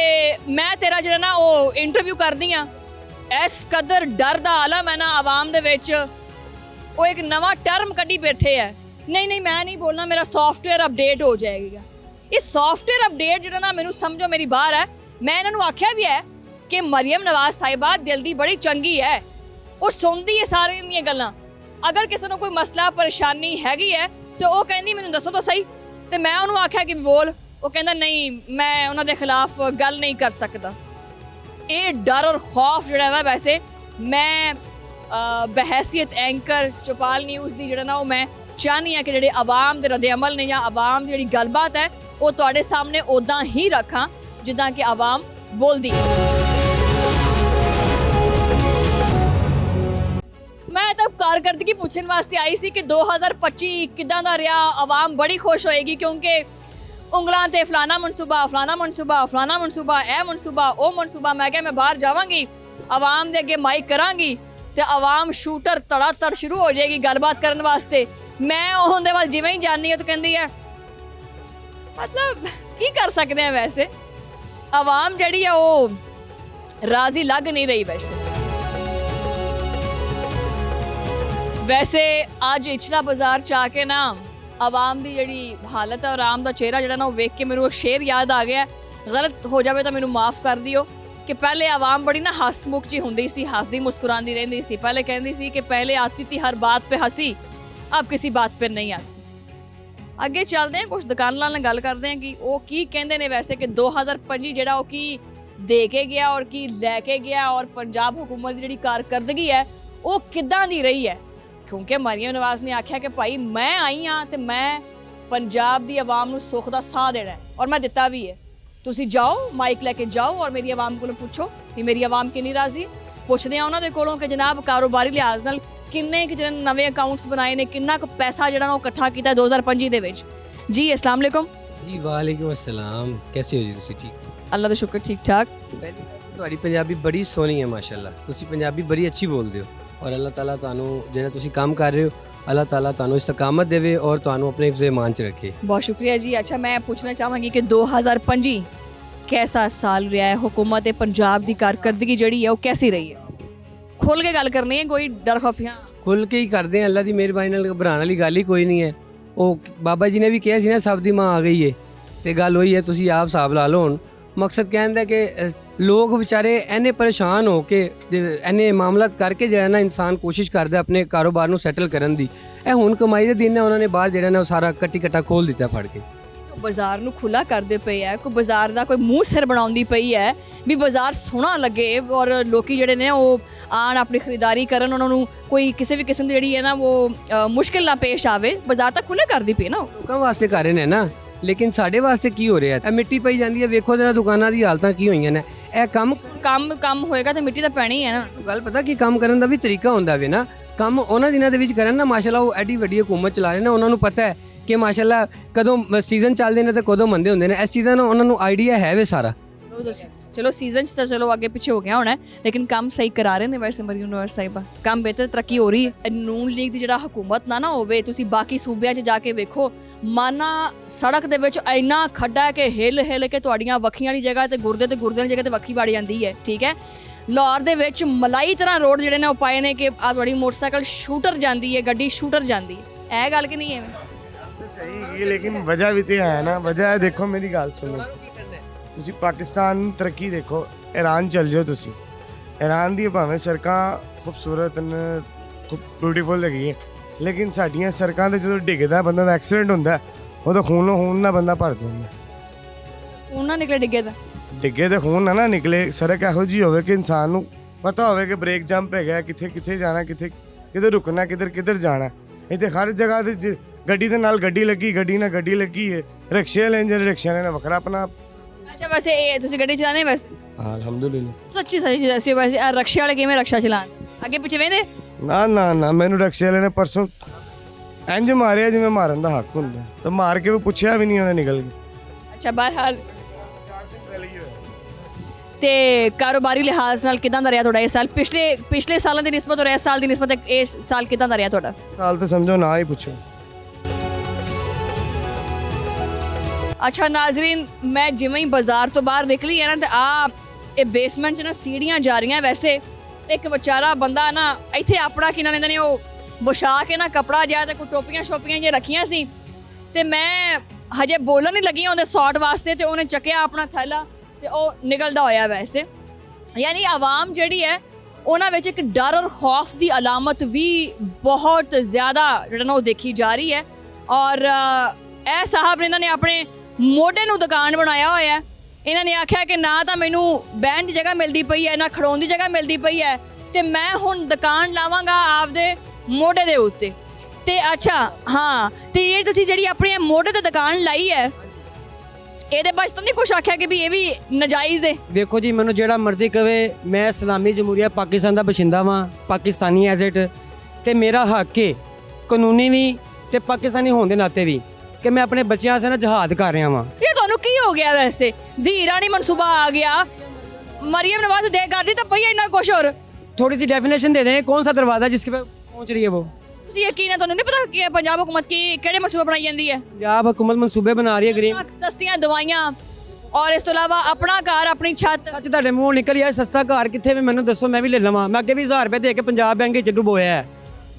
मैं तेरा जिहड़ा ना वो इंटरव्यू करदी हाँ। इस कदर डर दा आलम है ना आवाम दे विच, वो एक नवा टर्म कड्ढी बैठे है ਨਹੀਂ ਨਹੀਂ ਮੈਂ ਨਹੀਂ ਬੋਲਣਾ, ਮੇਰਾ ਸੌਫਟਵੇਅਰ ਅਪਡੇਟ ਹੋ ਜਾਏਗਾ। ਇਹ ਸੌਫਟਵੇਅਰ ਅਪਡੇਟ ਜਿਹੜਾ ਨਾ ਮੈਨੂੰ ਸਮਝੋ ਮੇਰੀ ਬਾਹਰ ਹੈ। ਮੈਂ ਇਹਨਾਂ ਨੂੰ ਆਖਿਆ ਵੀ ਹੈ ਕਿ ਮਰੀਮ ਨਵਾਜ਼ ਸਾਹਿਬਾ ਦਿਲ ਦੀ ਬੜੀ ਚੰਗੀ ਹੈ, ਉਹ ਸੁਣਦੀ ਹੈ ਸਾਰਿਆਂ ਦੀਆਂ ਗੱਲਾਂ। ਅਗਰ ਕਿਸੇ ਨੂੰ ਕੋਈ ਮਸਲਾ ਪਰੇਸ਼ਾਨੀ ਹੈਗੀ ਹੈ ਤੇ ਉਹ ਕਹਿੰਦੀ ਮੈਨੂੰ ਦੱਸੋ ਤਾਂ ਸਹੀ, ਤੇ ਮੈਂ ਉਹਨੂੰ ਆਖਿਆ ਕਿ ਬੋਲ, ਉਹ ਕਹਿੰਦਾ ਨਹੀਂ ਮੈਂ ਉਹਨਾਂ ਦੇ ਖਿਲਾਫ ਗੱਲ ਨਹੀਂ ਕਰ ਸਕਦਾ। ਇਹ ਡਰ ਔਰ ਖੌਫ ਜਿਹੜਾ ਨਾ, ਵੈਸੇ ਮੈਂ ਬਹਿਸੀਅਤ ਐਂਕਰ ਚੌਪਾਲ ਨਿਊਜ਼ ਦੀ ਜਿਹੜਾ ਨਾ ਉਹ ਮੈਂ ਚਾਹੁੰਦੀ ਹਾਂ ਕਿ ਜਿਹੜੇ ਆਵਾਮ ਦੇ ਰੱਦੇ ਅਮਲ ਨੇ ਜਾਂ ਆਵਾਮ ਦੀ ਜਿਹੜੀ ਗੱਲਬਾਤ ਹੈ ਉਹ ਤੁਹਾਡੇ ਸਾਹਮਣੇ ਉੱਦਾਂ ਹੀ ਰੱਖਾਂ ਜਿੱਦਾਂ ਕਿ ਆਵਾਮ ਬੋਲਦੀ ਹੈ। ਮੈਂ ਤਾਂ ਕਾਰਕਰਦਗੀ ਪੁੱਛਣ ਵਾਸਤੇ ਆਈ ਸੀ ਕਿ 2025 ਕਿੱਦਾਂ ਦਾ ਰਿਹਾ। ਆਵਾਮ ਬੜੀ ਖੁਸ਼ ਹੋਏਗੀ ਕਿਉਂਕਿ ਉਂਗਲਾਂ ਤੇ ਫਲਾਣਾ ਮਨਸੂਬਾ, ਫਲਾਣਾ ਮਨਸੂਬਾ, ਫਲਾਣਾ ਮਨਸੂਬਾ, ਇਹ ਮਨਸੂਬਾ, ਉਹ ਮਨਸੂਬਾ। ਮੈਂ ਕਿਹਾ ਮੈਂ ਬਾਹਰ ਜਾਵਾਂਗੀ, ਆਵਾਮ ਦੇ ਅੱਗੇ ਮਾਈਕ ਕਰਾਂਗੀ ਤੇ ਆਵਾਮ ਸ਼ੂਟਰ ਤੜ ਸ਼ੁਰੂ ਹੋ ਜਾਏਗੀ ਗੱਲਬਾਤ ਕਰਨ ਵਾਸਤੇ। ਮੈਂ ਉਹਦੇ ਵੱਲ ਜਿਵੇਂ ਹੀ ਜਾਣੀ ਹਾਂ ਤਾਂ ਕਹਿੰਦੀ ਹੈ ਮਤਲਬ ਕੀ ਕਰ ਸਕਦੇ ਆ। ਵੈਸੇ ਆਵਾਮ ਜਿਹੜੀ ਆ ਉਹ ਰਾਜ਼ੀ ਲੱਗ ਨਹੀਂ ਰਹੀ। ਵੈਸੇ ਅੱਜ ਇਚਲਾ ਬਾਜ਼ਾਰ ਚ ਆ ਕੇ ਨਾ ਆਵਾਮ ਦੀ ਜਿਹੜੀ ਹਾਲਤ ਹੈ, ਆਰਾਮ ਦਾ ਚਿਹਰਾ ਜਿਹੜਾ ਨਾ ਉਹ ਵੇਖ ਕੇ ਮੈਨੂੰ ਇੱਕ ਸ਼ੇਰ ਯਾਦ ਆ ਗਿਆ। ਗਲਤ ਹੋ ਜਾਵੇ ਤਾਂ ਮੈਨੂੰ ਮਾਫ ਕਰ ਦਿਓ ਕਿ ਪਹਿਲੇ ਆਵਾਮ ਬੜੀ ਨਾ ਹਸਮੁਖ ਜੀ ਹੁੰਦੀ ਸੀ, ਹੱਸਦੀ ਮੁਸकुराती ਰਹਿੰਦੀ ਸੀ। ਪਹਿਲੇ ਕਹਿੰਦੀ ਸੀ ਕਿ ਪਹਿਲੇ ਆਤੀ थी हर बात पे हंसी, अब किसी बात पे नहीं आती। ਅੱਗੇ ਚੱਲਦੇ ਹਾਂ, ਕੁਝ ਦੁਕਾਨਦਾਰਾਂ ਨਾਲ ਗੱਲ ਕਰਦੇ ਹਾਂ ਕਿ ਉਹ ਕੀ ਕਹਿੰਦੇ ਨੇ ਵੈਸੇ ਕਿ 2025 ਜਿਹੜਾ ਉਹ ਕੀ ਦੇ ਕੇ ਗਿਆ ਔਰ ਕੀ ਲੈ ਕੇ ਗਿਆ, ਔਰ ਪੰਜਾਬ ਹੁਕੂਮਤ ਦੀ ਜਿਹੜੀ ਕਾਰਕਰਦਗੀ ਹੈ ਉਹ ਕਿੱਦਾਂ ਦੀ ਰਹੀ ਹੈ। ਕਿਉਂਕਿ ਮਰੀਮ ਨਵਾਜ਼ ਨੇ ਆਖਿਆ ਕਿ ਭਾਈ ਮੈਂ ਆਈ ਹਾਂ ਤੇ ਮੈਂ ਪੰਜਾਬ ਦੀ ਆਵਾਮ ਨੂੰ ਸੁੱਖ ਦਾ ਸਾਹ ਦੇਣਾ ਹੈ ਔਰ ਮੈਂ ਦਿੱਤਾ ਵੀ ਹੈ। ਤੁਸੀਂ ਜਾਓ, ਮਾਈਕ ਲੈ ਕੇ ਜਾਓ ਔਰ ਮੇਰੀ ਆਵਾਮ ਕੋਲੋਂ ਪੁੱਛੋ ਕਿ ਮੇਰੀ ਆਵਾਮ ਕਿੰਨੀ ਰਾਜ਼ੀ ਹੈ। ਪੁੱਛਦੇ ਆ ਉਹਨਾਂ ਦੇ ਕੋਲੋਂ ਕਿ ਜਨਾਬ ਕਾਰੋਬਾਰੀ ਲਿਹਾਜ਼ ਨਾਲ ਕਿੰਨੇ ਕਿ ਜਿਹੜੇ ਨਵੇਂ ਅਕਾਊਂਟਸ ਬਣਾਏ ਨੇ, ਕਿੰਨਾ ਕੁ ਪੈਸਾ ਜਿਹੜਾ ਉਹ ਇਕੱਠਾ ਕੀਤਾ 2025 ਦੇ ਵਿੱਚ। ਜੀ अस्सलाम वालेकुम। ਜੀ ਵਾਲੇਕੁਮ अस्सलाम, कैसे हो जी ਤੁਸੀਂ? ਠੀਕ, ਅੱਲਾ ਦਾ ਸ਼ੁਕਰ, ਠੀਕ ਠਾਕ। ਪਹਿਲੀ ਗੱਲ ਤੁਹਾਡੀ ਪੰਜਾਬੀ ਬੜੀ ਸੋਹਣੀ ਹੈ ਮਾਸ਼ਾਅੱਲਾ, ਤੁਸੀਂ ਪੰਜਾਬੀ ਬੜੀ ਅੱਛੀ ਬੋਲਦੇ ਹੋ ਔਰ ਅੱਲਾਹ ਤਾਲਾ ਤੁਹਾਨੂੰ ਜਿਹੜਾ ਤੁਸੀਂ ਕੰਮ ਕਰ ਰਹੇ ਹੋ ਅੱਲਾਹ ਤਾਲਾ ਤੁਹਾਨੂੰ ਇਸਤਕਾਮਤ ਦੇਵੇ ਔਰ ਤੁਹਾਨੂੰ ਆਪਣੇ ਹਿਫਜ਼ ਈਮਾਨ ਚ ਰੱਖੇ। ਬਹੁਤ ਸ਼ੁਕਰੀਆ ਜੀ। ਅੱਛਾ, ਮੈਂ ਪੁੱਛਣਾ ਚਾਹਾਂਗੀ ਕਿ 2025 कैसा साल रहा है, हुकूमत पंजाब की कारकरदगी जी है वो कैसी रही है? खुल के गल करनी है, कोई डर खौफ? खुल के ही करते हैं, अल्लाह की मेहरबानी नाल घबराने वाली गल ही कोई नहीं है। वो बाबा जी ने भी कहा सी ना सब दी मां आ गई है, तो गल वही है, तुसीं आप हिसाब ला लो। हुण मकसद कहना कि लोग बेचारे इन्ने परेशान हो के इन्ने मामलात करके जो है ना इंसान कोशिश करता अपने कारोबार नूं सैटल करन दी। ਇਹ ਹੁਣ ਕਮਾਈ ਦੇ ਦਿਨ ਨੇ, ਉਹਨਾਂ ਨੇ ਬਾਹਰ ਜਿਹੜਾ ਨਾ ਉਹ ਸਾਰਾ ਕੱਟੀ ਕੱਟਾ ਖੋਲ ਦਿੱਤਾ ਫੜ ਕੇ। ਬਾਜ਼ਾਰ ਨੂੰ ਖੁੱਲਾ ਕਰਦੇ ਪਏ ਹੈ, ਕੋਈ ਬਾਜ਼ਾਰ ਦਾ ਕੋਈ ਮੂੰਹ ਸਿਰ ਬਣਾਉਂਦੀ ਪਈ ਹੈ ਵੀ ਬਾਜ਼ਾਰ ਸੋਹਣਾ ਲੱਗੇ ਔਰ ਲੋਕੀ ਜਿਹੜੇ ਨੇ ਉਹ ਆਣ ਆਪਣੀ ਖਰੀਦਦਾਰੀ ਕਰਨ, ਉਹਨਾਂ ਨੂੰ ਕੋਈ ਕਿਸੇ ਵੀ ਕਿਸਮ ਦੀ ਜਿਹੜੀ ਹੈ ਨਾ ਉਹ ਮੁਸ਼ਕਿਲ ਨਾ ਪੇਸ਼ ਆਵੇ। ਬਾਜ਼ਾਰ ਤਾਂ ਖੁੱਲੇ ਕਰਦੀ ਪਈ ਨਾ, ਲੋਕਾਂ ਵਾਸਤੇ ਕਰ ਰਹੇ ਨੇ ਨਾ, ਲੇਕਿਨ ਸਾਡੇ ਵਾਸਤੇ ਕੀ ਹੋ ਰਿਹਾ? ਇਹ ਮਿੱਟੀ ਪਈ ਜਾਂਦੀ ਹੈ, ਵੇਖੋ ਜਰਾ ਦੁਕਾਨਾਂ ਦੀ ਹਾਲਤਾਂ ਕੀ ਹੋਈਆਂ ਨੇ। ਇਹ ਕੰਮ ਹੋਏਗਾ ਤਾਂ ਮਿੱਟੀ ਤਾਂ ਪੈਣੀ ਹੈ ਨਾ। ਗੱਲ ਪਤਾ ਕੀ ਕੰਮ ਕਰਨ ਦਾ ਵੀ ਤਰੀਕਾ ਹੁੰਦਾ ਵੇ ਨਾ। ਕੰਮ ਉਹਨਾਂ ਦਿਨਾਂ ਦੇ ਵਿੱਚ ਕਰਨ ਨਾ ਮਾਸ਼ਾਅੱਲਾ, ਉਹ ਐਡੀ ਵੱਡੀ ਹਕੂਮਤ ਚਲਾ ਰਹੇ ਨੇ, ਉਹਨਾਂ ਨੂੰ ਪਤਾ ਹੈ ਕਿ ਮਾਸ਼ਾਅੱਲਾ ਕਦੋਂ ਸੀਜ਼ਨ ਚੱਲਦੇ ਨੇ ਤੇ ਕਦੋਂ ਮੰਦੇ ਹੁੰਦੇ ਨੇ। ਇਸ ਚੀਜ਼ਾਂ ਦਾ ਉਹਨਾਂ ਨੂੰ ਆਈਡੀਆ ਹੈ ਵੇ ਸਾਰਾ। ਚਲੋ ਸੀਜ਼ਨ 'ਚ ਤਾਂ ਚਲੋ ਅੱਗੇ ਪਿੱਛੇ ਹੋ ਗਿਆ ਹੋਣਾ, ਲੇਕਿਨ ਕੰਮ ਸਹੀ ਕਰਾ ਰਹੇ ਨੇ ਵੈਸੇ ਮਰੀਮ ਨਵਾਜ਼ ਸਾਹਿਬਾ। ਕੰਮ ਬਿਹਤਰ ਤਰੱਕੀ ਹੋ ਰਹੀ ਹੈ। ਨੂਨ ਲੀਗ ਦੀ ਜਿਹੜਾ ਹਕੂਮਤ ਨਾ ਹੋਵੇ, ਤੁਸੀਂ ਬਾਕੀ ਸੂਬਿਆਂ 'ਚ ਜਾ ਕੇ ਵੇਖੋ, ਮਾਨਾ ਸੜਕ ਦੇ ਵਿੱਚ ਇੰਨਾ ਖੱਡਾ ਹੈ ਕਿ ਹਿੱਲ ਕੇ ਤੁਹਾਡੀਆਂ ਵੱਖੀਆਂ ਦੀ ਜਗ੍ਹਾ ਤੇ ਗੁਰਦੇ ਦੀ ਜਗ੍ਹਾ ਤੇ ਵੱਖੀ ਵੜ ਜਾਂਦੀ ਹੈ। ਠੀਕ ਹੈ, ਲਾਹੌਰ ਦੇ ਵਿੱਚ ਮਲਾਈ ਤਰ੍ਹਾਂ ਰੋਡ ਜਿਹੜੇ ਨੇ ਉਹ ਪਾਏ ਨੇ ਕਿ ਆ ਤੁਹਾਡੀ ਮੋਟਰਸਾਈਕਲ ਸ਼ੂਟਰ ਜਾਂਦੀ ਹੈ, ਗੱਡੀ ਸ਼ੂਟਰ ਜਾਂਦੀ ਹੈ। ਇਹ ਗੱਲ ਕਿ ਨਹੀਂ ਐਵੇਂ सही है, लेकिन वजह भी तो है ना। वजह है, देखो मेरी गल सुनो, तुसी पाकिस्तान तरक्की देखो, ईरान चल जाओ, तुसी ईरान दी भावें सड़कां खूबसूरत ने, खूब ब्यूटीफुल लगी है, लेकिन साडियां सड़कां ते जदों डिगदा बंदा दा एक्सीडेंट हुंदा उदों खून ना बंदा भर जांदा। खून ना निकले डिगे ते खून ना निकले। सड़क इहो जी होवे कि इंसान नूं पता होवे कि ब्रेक जंप है, किथे जाना, किधर रुकना, किधर जाना। इत्थे हर जगह ते ਗੱਡੀ ਦੇ ਨਾਲ ਗੱਡੀ ਲੱਗੀ, ਗੱਡੀ ਨਾਲ ਗੱਡੀ ਲੱਗੀ ਹੈ। ਰਿਕਸ਼ੇ ਵਾਲੇ ਨੇ, ਰਿਕਸ਼ੇ ਵਾਲੇ ਨੇ ਵੱਖਰਾ ਆਪਣਾ। ਅੱਛਾ, ਵੈਸੇ ਇਹ ਤੁਸੀਂ ਗੱਡੀ ਚਲਾਉਂਦੇ ਵੈਸੇ? ਹਾਂ, ਅਲਹਮਦੁਲਿਲਾ। ਸੱਚੀ ਦੱਸਿਓ ਵੈਸੇ ਆ ਰਿਕਸ਼ੇ ਵਾਲੇ ਕਿਵੇਂ ਰਿਕਸ਼ਾ ਚਲਾਉਣ? ਅੱਗੇ ਪਿੱਛੇ ਵੇਂਦੇ? ਨਾ ਮੈਨੂੰ ਰਿਕਸ਼ੇ ਵਾਲੇ ਨੇ ਪਰਸੋਂ ਇੰਜ ਮਾਰਿਆ ਜਿਵੇਂ ਮਾਰਨ ਦਾ ਹੱਕ ਹੁੰਦਾ, ਤਾਂ ਮਾਰ ਕੇ ਵੀ ਪੁੱਛਿਆ ਵੀ ਨਹੀਂ ਉਹਨੇ, ਨਿਕਲ ਗਈ। ਅੱਛਾ, ਬਹਰਹਾਲ ਤੇ ਕਾਰੋਬਾਰੀ ਲਿਹਾਜ਼ ਨਾਲ ਕਿਦਾਂ ਦਾ ਰਿਹਾ ਤੁਹਾਡਾ ਇਹ ਸਾਲ? ਪਿਛਲੇ ਸਾਲਾਂ ਦੀ ਨਿਸਬਤ ਔਰ ਇਸ ਸਾਲ ਦੀ ਨਿਸਬਤ ਇਸ ਸਾਲ ਕਿਦਾਂ ਦਾ ਰਿਹਾ ਤੁਹਾਡਾ? ਸਾਲ ਤਾਂ ਸਮਝੋ ਨਾ ਹੀ ਪੁੱਛੋ। ਅੱਛਾ ਨਾਜ਼ਰੀਨ, ਮੈਂ ਜਿਵੇਂ ਹੀ ਬਾਜ਼ਾਰ ਤੋਂ ਬਾਹਰ ਨਿਕਲੀ ਹੈ ਨਾ ਤੇ ਆ ਇਹ ਬੇਸਮੈਂਟ 'ਚ ਨਾ ਸੀੜੀਆਂ ਜਾ ਰਹੀਆਂ। ਵੈਸੇ ਇੱਕ ਵਿਚਾਰਾ ਬੰਦਾ ਨਾ ਇੱਥੇ ਆਪਣਾ ਕੀ ਨਾਮ ਲੈਂਦੇ ਨੇ ਉਹ ਵਿਛਾ ਕੇ ਨਾ ਕਪੜਾ ਜਿਹਾ ਤੇ ਕੋਈ ਟੋਪੀਆਂ ਸ਼ੋਪੀਆਂ ਜੇ ਰੱਖੀਆਂ ਸੀ ਤੇ ਮੈਂ ਹਜੇ ਬੋਲਣ ਨਹੀਂ ਲੱਗੀ ਉਹਦੇ ਸੌਟ ਵਾਸਤੇ ਤੇ ਉਹਨੇ ਚੱਕਿਆ ਆਪਣਾ ਥੈਲਾ ਤੇ ਉਹ ਨਿਕਲਦਾ ਹੋਇਆ ਵੈਸੇ। ਯਾਨੀ ਆਵਾਮ ਜਿਹੜੀ ਹੈ ਉਹਨਾਂ ਵਿੱਚ ਇੱਕ ਡਰ ਔਰ ਖੌਫ ਦੀ ਅਲਾਮਤ ਵੀ ਬਹੁਤ ਜ਼ਿਆਦਾ ਜਿਹੜਾ ਨਾ ਉਹ ਦੇਖੀ ਜਾ ਰਹੀ ਹੈ। ਔਰ ਇਹ ਸਾਹਿਬ ਨੇ ਇਹਨਾਂ ਨੇ ਆਪਣੇ ਮੋਢੇ ਨੂੰ ਦੁਕਾਨ ਬਣਾਇਆ ਹੋਇਆ ਹੈ। ਇਹਨਾਂ ਨੇ ਆਖਿਆ ਕਿ ਨਾ ਤਾਂ ਮੈਨੂੰ ਬਹਿਣ ਦੀ ਜਗ੍ਹਾ ਮਿਲਦੀ ਪਈ ਹੈ ਨਾ ਖੜੋਣ ਦੀ ਜਗ੍ਹਾ ਮਿਲਦੀ ਪਈ ਹੈ ਤੇ ਮੈਂ ਹੁਣ ਦੁਕਾਨ ਲਾਵਾਂਗਾ ਆਪਦੇ ਮੋਢੇ ਦੇ ਉੱਤੇ। ਤੇ ਅੱਛਾ ਹਾਂ, ਤੇ ਇਹ ਤੁਸੀਂ ਜਿਹੜੀ ਆਪਣੀ ਮੋਢੇ ਤੇ ਦੁਕਾਨ ਲਾਈ ਹੈ ਇਹਦੇ ਬਾਰੇ ਤਾਂ ਨਹੀਂ ਕੁਛ ਆਖਿਆ ਕਿ ਵੀ ਇਹ ਵੀ ਨਾਜਾਇਜ਼ ਹੈ? ਵੇਖੋ ਜੀ, ਮੈਨੂੰ ਜਿਹੜਾ ਮਰਜ਼ੀ ਕਵੇ, ਮੈਂ ਇਸਲਾਮੀ ਜਮਹੂਰੀਆ ਪਾਕਿਸਤਾਨ ਦਾ ਬਸ਼ਿੰਦਾ ਵਾਂ, ਪਾਕਿਸਤਾਨੀ ਐਜ਼ ਇਟ, ਤੇ ਮੇਰਾ ਹੱਕ ਹੈ ਕਾਨੂੰਨੀ ਵੀ ਤੇ ਪਾਕਿਸਤਾਨੀ ਹੋਣ ਦੇ ਨਾਤੇ ਵੀ ਕਿ ਮੈਂ ਆਪਣੇ ਬੱਚਿਆਂ ਵਾਸਤੇ ਨਾ ਜਹਾਦ ਕਰ ਰਿਹਾ ਵਾਂ। ਇਹ ਤੁਹਾਨੂੰ ਕੀ ਹੋ ਗਿਆ ਵੈਸੇ? ਦੀ ਈਰਾਨੀ ਮਨਸੂਬਾ ਆ ਗਿਆ, ਮਰੀਮ ਨਵਾਜ਼ ਦੇ ਕਰਦੀ ਤਾਂ ਪਈ ਇੰਨਾ ਕੁਛ। ਹੋਰ थोड़ी सी डेफिनेशन दे दें, कौन सा दरवाज़ा जिसके पे पहुंच रही है वो? ਤੁਸੀਂ ਯਕੀਨ ਹੈ ਤੁਹਾਨੂੰ ਨਹੀਂ ਪਤਾ ਕਿ ਪੰਜਾਬ ਹੁਕੂਮਤ ਕੀ ਕਿਹੜੇ ਮਨਸੂਬੇ ਬਣਾਈ ਜਾਂਦੀ ਹੈ? पंजाब हुकूमत मनसूबे बना रही है ग्रीन। ਸਸਤੀਆਂ ਦਵਾਈਆਂ ਔਰ ਇਸ ਤੋਂ ਇਲਾਵਾ ਆਪਣਾ ਘਰ ਆਪਣੀ ਛੱਤ। ਸੱਚ ਤੁਹਾਡੇ ਮੂੰਹੋਂ ਨਿਕਲ ਆਇਆ ਸਸਤਾ ਘਰ ਕਿੱਥੇ ਵੇ ਮੈਨੂੰ ਦੱਸੋ, ਮੈਂ ਵੀ ਲੈ ਲਵਾਂ। ਮੈਂ ਅੱਗੇ ਵੀ 1000 ਰੁਪਏ ਦੇ ਕੇ ਪੰਜਾਬ ਬੈਂਕ ਵਿੱਚ ਡੁਬੋਇਆ ਹੈ,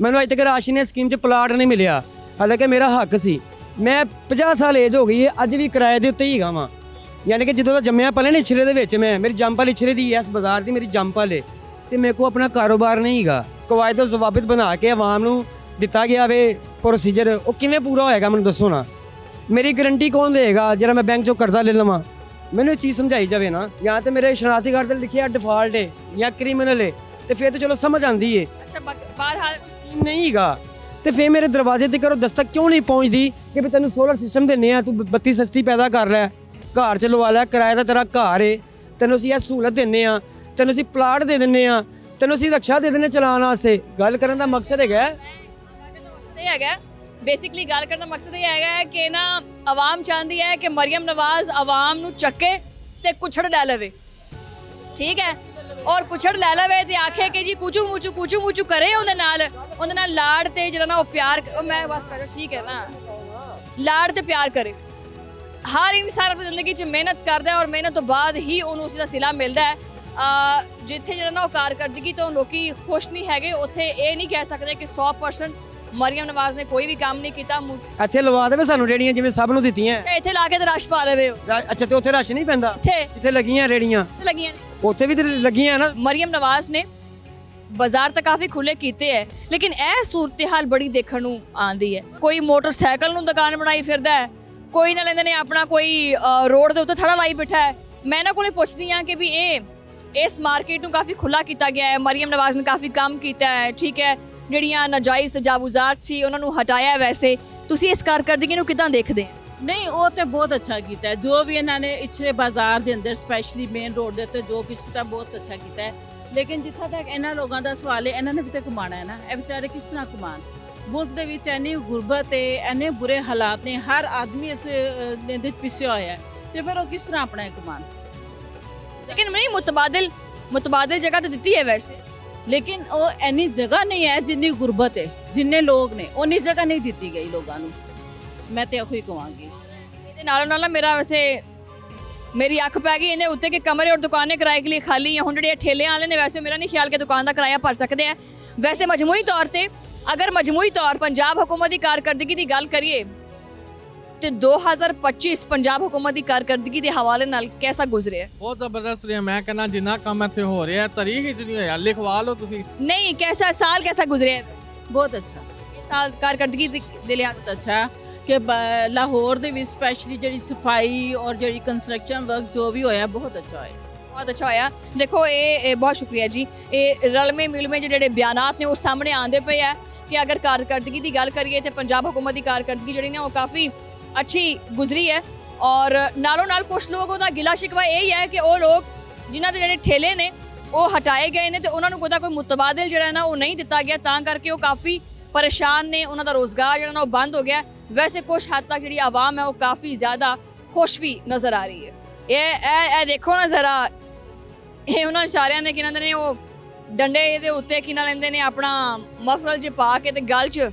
ਮੈਨੂੰ ਅਜੇ ਤੱਕ ਰਾਸ਼ੀ ਨੇ ਸਕੀਮ 'ਚ ਪਲਾਟ ਨਹੀਂ ਮਿਲਿਆ, ਹਾਲਾਂਕਿ ਮੇਰਾ ਹੱਕ ਸੀ। ਮੈਂ 50 ਸਾਲ ਏਜ ਹੋ ਗਈ ਹੈ, ਅੱਜ ਵੀ ਕਿਰਾਏ ਦੇ ਉੱਤੇ ਹੀ ਹੈਗਾ ਵਾਂ। ਯਾਨੀ ਕਿ ਜਦੋਂ ਦਾ ਜੰਮਿਆ ਪਲਿਆ ਨੇ ਇਛਰੇ ਦੇ ਵਿੱਚ, ਮੈਂ ਮੇਰੀ ਜੰਮਪਲ ਇਛਰੇ ਦੀ ਇਸ ਬਾਜ਼ਾਰ ਦੀ ਮੇਰੀ ਜੰਮਪਲ ਹੈ ਤੇ ਮੇਰੇ ਕੋ ਆਪਣਾ ਕਾਰੋਬਾਰ ਨਹੀਂ ਹੈਗਾ। ਕਵਾਇਦ ਜ਼ਵਾਬਿਤ ਬਣਾ ਕੇ ਆਵਾਮ ਨੂੰ ਦਿੱਤਾ ਗਿਆ ਵੇ ਪ੍ਰੋਸੀਜਰ, ਉਹ ਕਿਵੇਂ ਪੂਰਾ ਹੋਏਗਾ ਮੈਨੂੰ ਦੱਸੋ ਨਾ। ਮੇਰੀ ਗਰੰਟੀ ਕੌਣ ਦੇਗਾ ਜਿਹੜਾ ਮੈਂ ਬੈਂਕ 'ਚੋਂ ਕਰਜ਼ਾ ਲੈ ਲਵਾਂ? ਮੈਨੂੰ ਇਹ ਚੀਜ਼ ਸਮਝਾਈ ਜਾਵੇ ਨਾ। ਜਾਂ ਤੇ ਮੇਰੇ ਸ਼ਨਾਖਤੀ ਕਾਰਡ ਤੇ ਲਿਖਿਆ ਡਿਫਾਲਟ ਹੈ ਜਾਂ ਕ੍ਰਿਮੀਨਲ ਹੈ ਤੇ ਫਿਰ ਤਾਂ ਚਲੋ ਸਮਝ ਆਉਂਦੀ ਹੈ। ਅੱਛਾ ਬਾਹਰਹਾਲ ਸੀਨ ਨਹੀਂ ਹੈਗਾ ਤੇ ਫਿਰ ਮੇਰੇ ਦਰਵਾਜ਼ੇ ਤੇ ਕਰੋ ਦਸਤਕ ਕਿਉਂ ਨਹੀਂ ਪਹੁੰਚਦੀ ਕਿ ਵੀ ਤੈਨੂੰ ਸੋਲਰ ਸਿਸਟਮ ਦਿੰਨੇ ਆ, ਤੂੰ ਬੱਤੀ ਸਸਤੀ ਪੈਦਾ ਕਰ ਲੈ, ਘਰ 'ਚ ਲਵਾ ਲੈ, ਕਿਰਾਏ ਦਾ ਤੇਰਾ ਘਰ ਏ, ਤੈਨੂੰ ਅਸੀਂ ਇਹ ਸਹੂਲਤ ਦਿੰਨੇ ਆ, ਤੈਨੂੰ ਅਸੀਂ ਪਲਾਟ ਦੇ ਦਿੰਨੇ ਆ, ਤੈਨੂੰ ਅਸੀਂ ਰਕਸ਼ਾ ਦੇ ਦਿੰਨੇ ਚਲਾਉਣ ਵਾਸਤੇ। ਗੱਲ ਕਰਨ ਦਾ ਮਕਸਦ ਹੈਗਾ ਇਹ ਹੈਗਾ ਬੇਸਿਕਲੀ ਗੱਲ ਕਰਨ ਦਾ ਮਕਸਦ ਇਹ ਹੈਗਾ ਕਿ ਨਾ ਆਵਾਮ ਚਾਹੁੰਦੀ ਹੈ ਕਿ ਮਰੀਮ ਨਵਾਜ਼ ਆਵਾਮ ਨੂੰ ਚੱਕੇ ਤੇ ਕੁਛੜ ਲੈ ਲਵੇ, ਠੀਕ ਹੈ, ਔਰ ਕੁਛੜ ਲੈ ਲਵੇ ਤੇ ਆਖੇ ਕਿ ਜੀ ਕੁਚੂ ਮੂਚੂ ਕਰੇ ਉਹਦੇ ਨਾਲ ਲਾੜ ਤੇ ਜਿਹੜਾ ਨਾ ਉਹ ਪਿਆਰ ਮੈਂ ਬਸ ਕਰ ਠੀਕ ਹੈ ਨਾ, ਲਾੜ ਤੇ ਪਿਆਰ ਕਰੇ। ਹਰ ਇਨਸਾਨ ਆਪਣੀ ਜ਼ਿੰਦਗੀ 'ਚ ਮਿਹਨਤ ਕਰਦਾ ਹੈ ਔਰ ਮਿਹਨਤ ਤੋਂ ਬਾਅਦ ਹੀ ਉਹਨੂੰ ਉਸ ਦਾ ਸਿਲਾ ਮਿਲਦਾ ਹੈ। ਜਿੱਥੇ ਜਿਹੜਾ ਨਾ ਉਹ ਕਾਰਕਰਦਗੀ ਤੋਂ ਲੋਕੀ ਖੁਸ਼ ਨਹੀਂ ਹੈਗੇ, ਉੱਥੇ ਇਹ ਨਹੀਂ ਕਹਿ ਸਕਦੇ ਕਿ 100% ਮਰੀਮ ਨਵਾਜ਼ ਨੇ ਕੋਈ ਵੀ ਕੰਮ ਨਹੀਂ ਕੀਤਾ। ਇੱਥੇ ਲਵਾ ਦੇਵੇ ਸਾਨੂੰ ਰੇੜੀਆਂ ਜਿਵੇਂ ਸਭ ਨੂੰ ਦਿੱਤੀਆਂ। ਇੱਥੇ ਲਾ ਕੇ ਤੇ ਰਸ਼ ਪਾ ਲਵੇ। ਅੱਛਾ, ਤੇ ਉੱਥੇ ਰਸ਼ ਨਹੀਂ ਪੈਂਦਾ? ਇੱਥੇ ਲੱਗੀਆਂ ਰੇੜੀਆਂ ਲੱਗੀਆਂ ਨੇ, ਉੱਥੇ ਵੀ ਤੇ ਲੱਗੀਆਂ ਨਾ। ਮਰੀਮ ਨਵਾਜ਼ ਨੇ ਬਾਜ਼ਾਰ ਤਾਂ ਕਾਫੀ ਖੁੱਲੇ ਕੀਤੇ ਹੈ, ਲੇਕਿਨ ਇਹ ਸੂਰਤ-ਹਾਲ ਬੜੀ ਦੇਖਣ ਨੂੰ ਆਉਂਦੀ ਹੈ। ਕੋਈ ਮੋਟਰਸਾਈਕਲ ਨੂੰ ਦੁਕਾਨ ਬਣਾਈ ਫਿਰਦਾ ਹੈ, ਕੋਈ ਨਾ ਲੈਂਦੇ ਨੇ ਆਪਣਾ ਕੋਈ ਰੋਡ ਦੇ ਉੱਤੇ ਥੜਾ ਲਾਈ ਬਿਠਾ ਹੈ। ਮੈਂ ਇਹਨਾਂ ਕੋਲੇ ਪੁੱਛਦੀ ਹਾਂ ਕਿ ਵੀ ਇਸ ਮਾਰਕੀਟ ਨੂੰ ਕਾਫੀ ਖੁੱਲਾ ਕੀਤਾ ਗਿਆ ਹੈ, ਮਰੀਮ ਨਵਾਜ਼ ਨੇ ਕਾਫੀ ਕੰਮ ਕੀਤਾ ਹੈ, ਠੀਕ ਹੈ, ਜਿਹੜੀਆਂ ਨਾਜਾਇਜ਼ ਤਜਾਵੁਜ਼ਾਤ ਸੀ ਉਹਨਾਂ ਨੂੰ ਹਟਾਇਆ। ਵੈਸੇ ਤੁਸੀਂ ਇਸ ਕਾਰਕਰਦਗੀ ਨੂੰ ਕਿੱਦਾਂ ਦੇਖਦੇ ਹੋ? ਨਹੀਂ, ਉਹ ਤੇ ਬਹੁਤ ਅੱਛਾ ਕੀਤਾ ਹੈ ਜੋ ਵੀ ਇਹਨਾਂ ਨੇ ਇਛਲੇ ਬਾਜ਼ਾਰ ਦੇ ਅੰਦਰ ਸਪੈਸ਼ਲੀ ਮੇਨ ਰੋਡ ਦੇ ਉੱਤੇ ਜੋ ਕੁਛ ਕੀਤਾ ਬਹੁਤ ਅੱਛਾ ਕੀਤਾ ਹੈ। ਲੇਕਿਨ ਜਿੱਥਾ ਤੱਕ ਇਹਨਾਂ ਲੋਕਾਂ ਦਾ ਸਵਾਲ ਹੈ, ਇਹਨਾਂ ਨੇ ਵੀ ਤਾਂ ਕਮਾਉਣਾ ਹੈ ਨਾ, ਇਹ ਵਿਚਾਰੇ ਕਿਸ ਤਰ੍ਹਾਂ ਕਮਾਉਣ? ਮੁਲਕ ਦੇ ਵਿੱਚ ਇੰਨੀ ਗੁਰਬਤ ਹੈ, ਇੰਨੇ ਬੁਰੇ ਹਾਲਾਤ ਨੇ, ਹਰ ਆਦਮੀ ਇਸ ਦੇ ਪਿੱਛੇ ਹੋਇਆ ਹੈ ਤੇ ਫਿਰ ਉਹ ਕਿਸ ਤਰ੍ਹਾਂ ਆਪਣਾ ਇਹ ਕਮਾਉਣ? ਲੇਕਿਨ ਨਹੀਂ ਮੁਤਬਾਦਲ ਜਗ੍ਹਾ ਤਾਂ ਦਿੱਤੀ ਹੈ ਵੈਸੇ, ਲੇਕਿਨ ਉਹ ਇੰਨੀ ਜਗ੍ਹਾ ਨਹੀਂ ਹੈ ਜਿੰਨੀ ਗੁਰਬਤ ਹੈ, ਜਿੰਨੇ ਲੋਕ ਨੇ ਉਨੀ ਜਗ੍ਹਾ ਨਹੀਂ ਦਿੱਤੀ ਗਈ ਲੋਕਾਂ ਨੂੰ। ਮੈਂ ਤੇ ਇਹੋ ਹੀ ਕਹਾਂਗੀ। ਇਹਦੇ ਨਾਲ ਮੇਰਾ ਵੈਸੇ ਮੇਰੀ ਅੱਖ ਪੈ ਗਈ ਇਹਦੇ ਉੱਤੇ ਕਿ ਕਮਰੇ ਔਰ ਦੁਕਾਨੇ ਕਿਰਾਏ ਕੇ ਲਈ ਖਾਲੀ ਹੈ। ਹੁਣ ਜਿਹੜੇ ਠੇਲੇ ਵਾਲੇ ਨੇ ਵੈਸੇ ਮੇਰਾ ਨਹੀਂ ਖਿਆਲ ਕਿ ਦੁਕਾਨ ਦਾ ਕਿਰਾਇਆ ਭਰ ਸਕਦੇ ਆ। ਵੈਸੇ ਮਜਮੂਈ ਤੌਰ ਤੇ ਅਗਰ ਮਜਮੂਈ ਤੌਰ ਪੰਜਾਬ ਹੁਕੂਮਤ ਦੀ ਕਾਰਕਰਦਗੀ ਦੀ ਗੱਲ ਕਰੀਏ ਤੇ 2025 ਪੰਜਾਬ ਹੁਕੂਮਤ ਦੀ ਕਾਰਕਰਦਗੀ ਦੇ ਹਵਾਲੇ ਨਾਲ ਕਿਹਦਾ ਗੁਜ਼ਰਿਆ? ਬਹੁਤ ਜ਼ਬਰਦਸਤ ਰਿਹਾ। ਮੈਂ ਕਹਿੰਦਾ ਜਿੰਨਾ ਕੰਮ ਇੱਥੇ ਹੋ ਰਿਹਾ ਤਾਰੀਖ ਵਿੱਚ ਨਹੀਂ ਹੋਇਆ, ਲਿਖਵਾ ਲਓ ਤੁਸੀਂ। ਨਹੀਂ, कैसा साल कैसा गुजरे? ਬਹੁਤ ਅੱਛਾ ਇਹ ਸਾਲ ਕਾਰਕਰਦਗੀ ਦੇ ਲਿਆ ਅੱਛਾ ਕਿ ਲਾਹੌਰ ਦੇ ਵਿੱਚ ਸਪੈਸ਼ਲੀ ਜਿਹੜੀ ਸਫਾਈ ਔਰ ਜਿਹੜੀ ਕੰਸਟਰਕਸ਼ਨ ਵਰਕ ਜੋ ਵੀ ਹੋਇਆ ਬਹੁਤ ਅੱਛਾ ਹੋਇਆ। ਬਹੁਤ ਅੱਛਾ ਹੋਇਆ। ਦੇਖੋ ਇਹ ਬਹੁਤ ਸ਼ੁਕਰੀਆ ਜੀ। ਇਹ ਰਲਵੇਂ ਮਿਲਵੇਂ ਜਿਹੜੇ ਬਿਆਨਾਤ ਨੇ ਉਹ ਸਾਹਮਣੇ ਆਉਂਦੇ ਪਏ ਆ ਕਿ ਅਗਰ ਕਾਰਕਰਦਗੀ ਦੀ ਗੱਲ ਕਰੀਏ ਤੇ ਪੰਜਾਬ ਹੁਕੂਮਤ ਦੀ ਕਾਰਕਰਦਗੀ ਜਿਹੜੀ ਨੇ ਉਹ ਕਾਫੀ ਅੱਛੀ ਗੁਜ਼ਰੀ ਹੈ। ਔਰ ਨਾਲੋਂ ਨਾਲ ਕੁਝ ਲੋਗੋਂ ਦਾ ਗਿਲਾ ਸ਼ਿਕਵਾ ਇਹ ਹੈ ਕਿ ਉਹ ਲੋਕ ਜਿਨ੍ਹਾਂ ਦੇ ਜਿਹੜੇ ਠੇਲੇ ਨੇ ਉਹ ਹਟਾਏ ਗਏ ਨੇ ਤੇ ਉਹਨਾਂ ਨੂੰ ਕੋਈ ਮੁਤਬਾਦਲ ਜਿਹੜਾ ਨਾ ਉਹ ਨਹੀਂ ਦਿੱਤਾ ਗਿਆ, ਤਾਂ ਕਰਕੇ ਉਹ ਕਾਫੀ ਪਰੇਸ਼ਾਨ ਨੇ, ਉਹਨਾਂ ਦਾ ਰੋਜ਼ਗਾਰ ਜਿਹੜਾ ਨਾ ਉਹ ਬੰਦ ਹੋ ਗਿਆ। ਵੈਸੇ ਕੁਝ ਹੱਦ ਤੱਕ ਜਿਹੜੀ ਆਵਾਮ ਹੈ ਉਹ ਕਾਫੀ ਜ਼ਿਆਦਾ ਖੁਸ਼ ਵੀ ਨਜ਼ਰ ਆ ਰਹੀ ਹੈ। ਇਹ ਦੇਖੋ ਨਾ ਜ਼ਰਾ, ਇਹ ਉਹਨਾਂ ਵਿਚਾਰਿਆਂ ਨੇ ਕਿਨਾਂ ਦੇ ਨੇ ਉਹ ਡੰਡੇ ਇਹਦੇ ਉੱਤੇ ਕਿਨਾਂ ਲੈਂਦੇ ਨੇ ਆਪਣਾ ਮਫਰਲ 'ਚ ਪਾ ਕੇ ਤੇ ਗਲ 'ਚ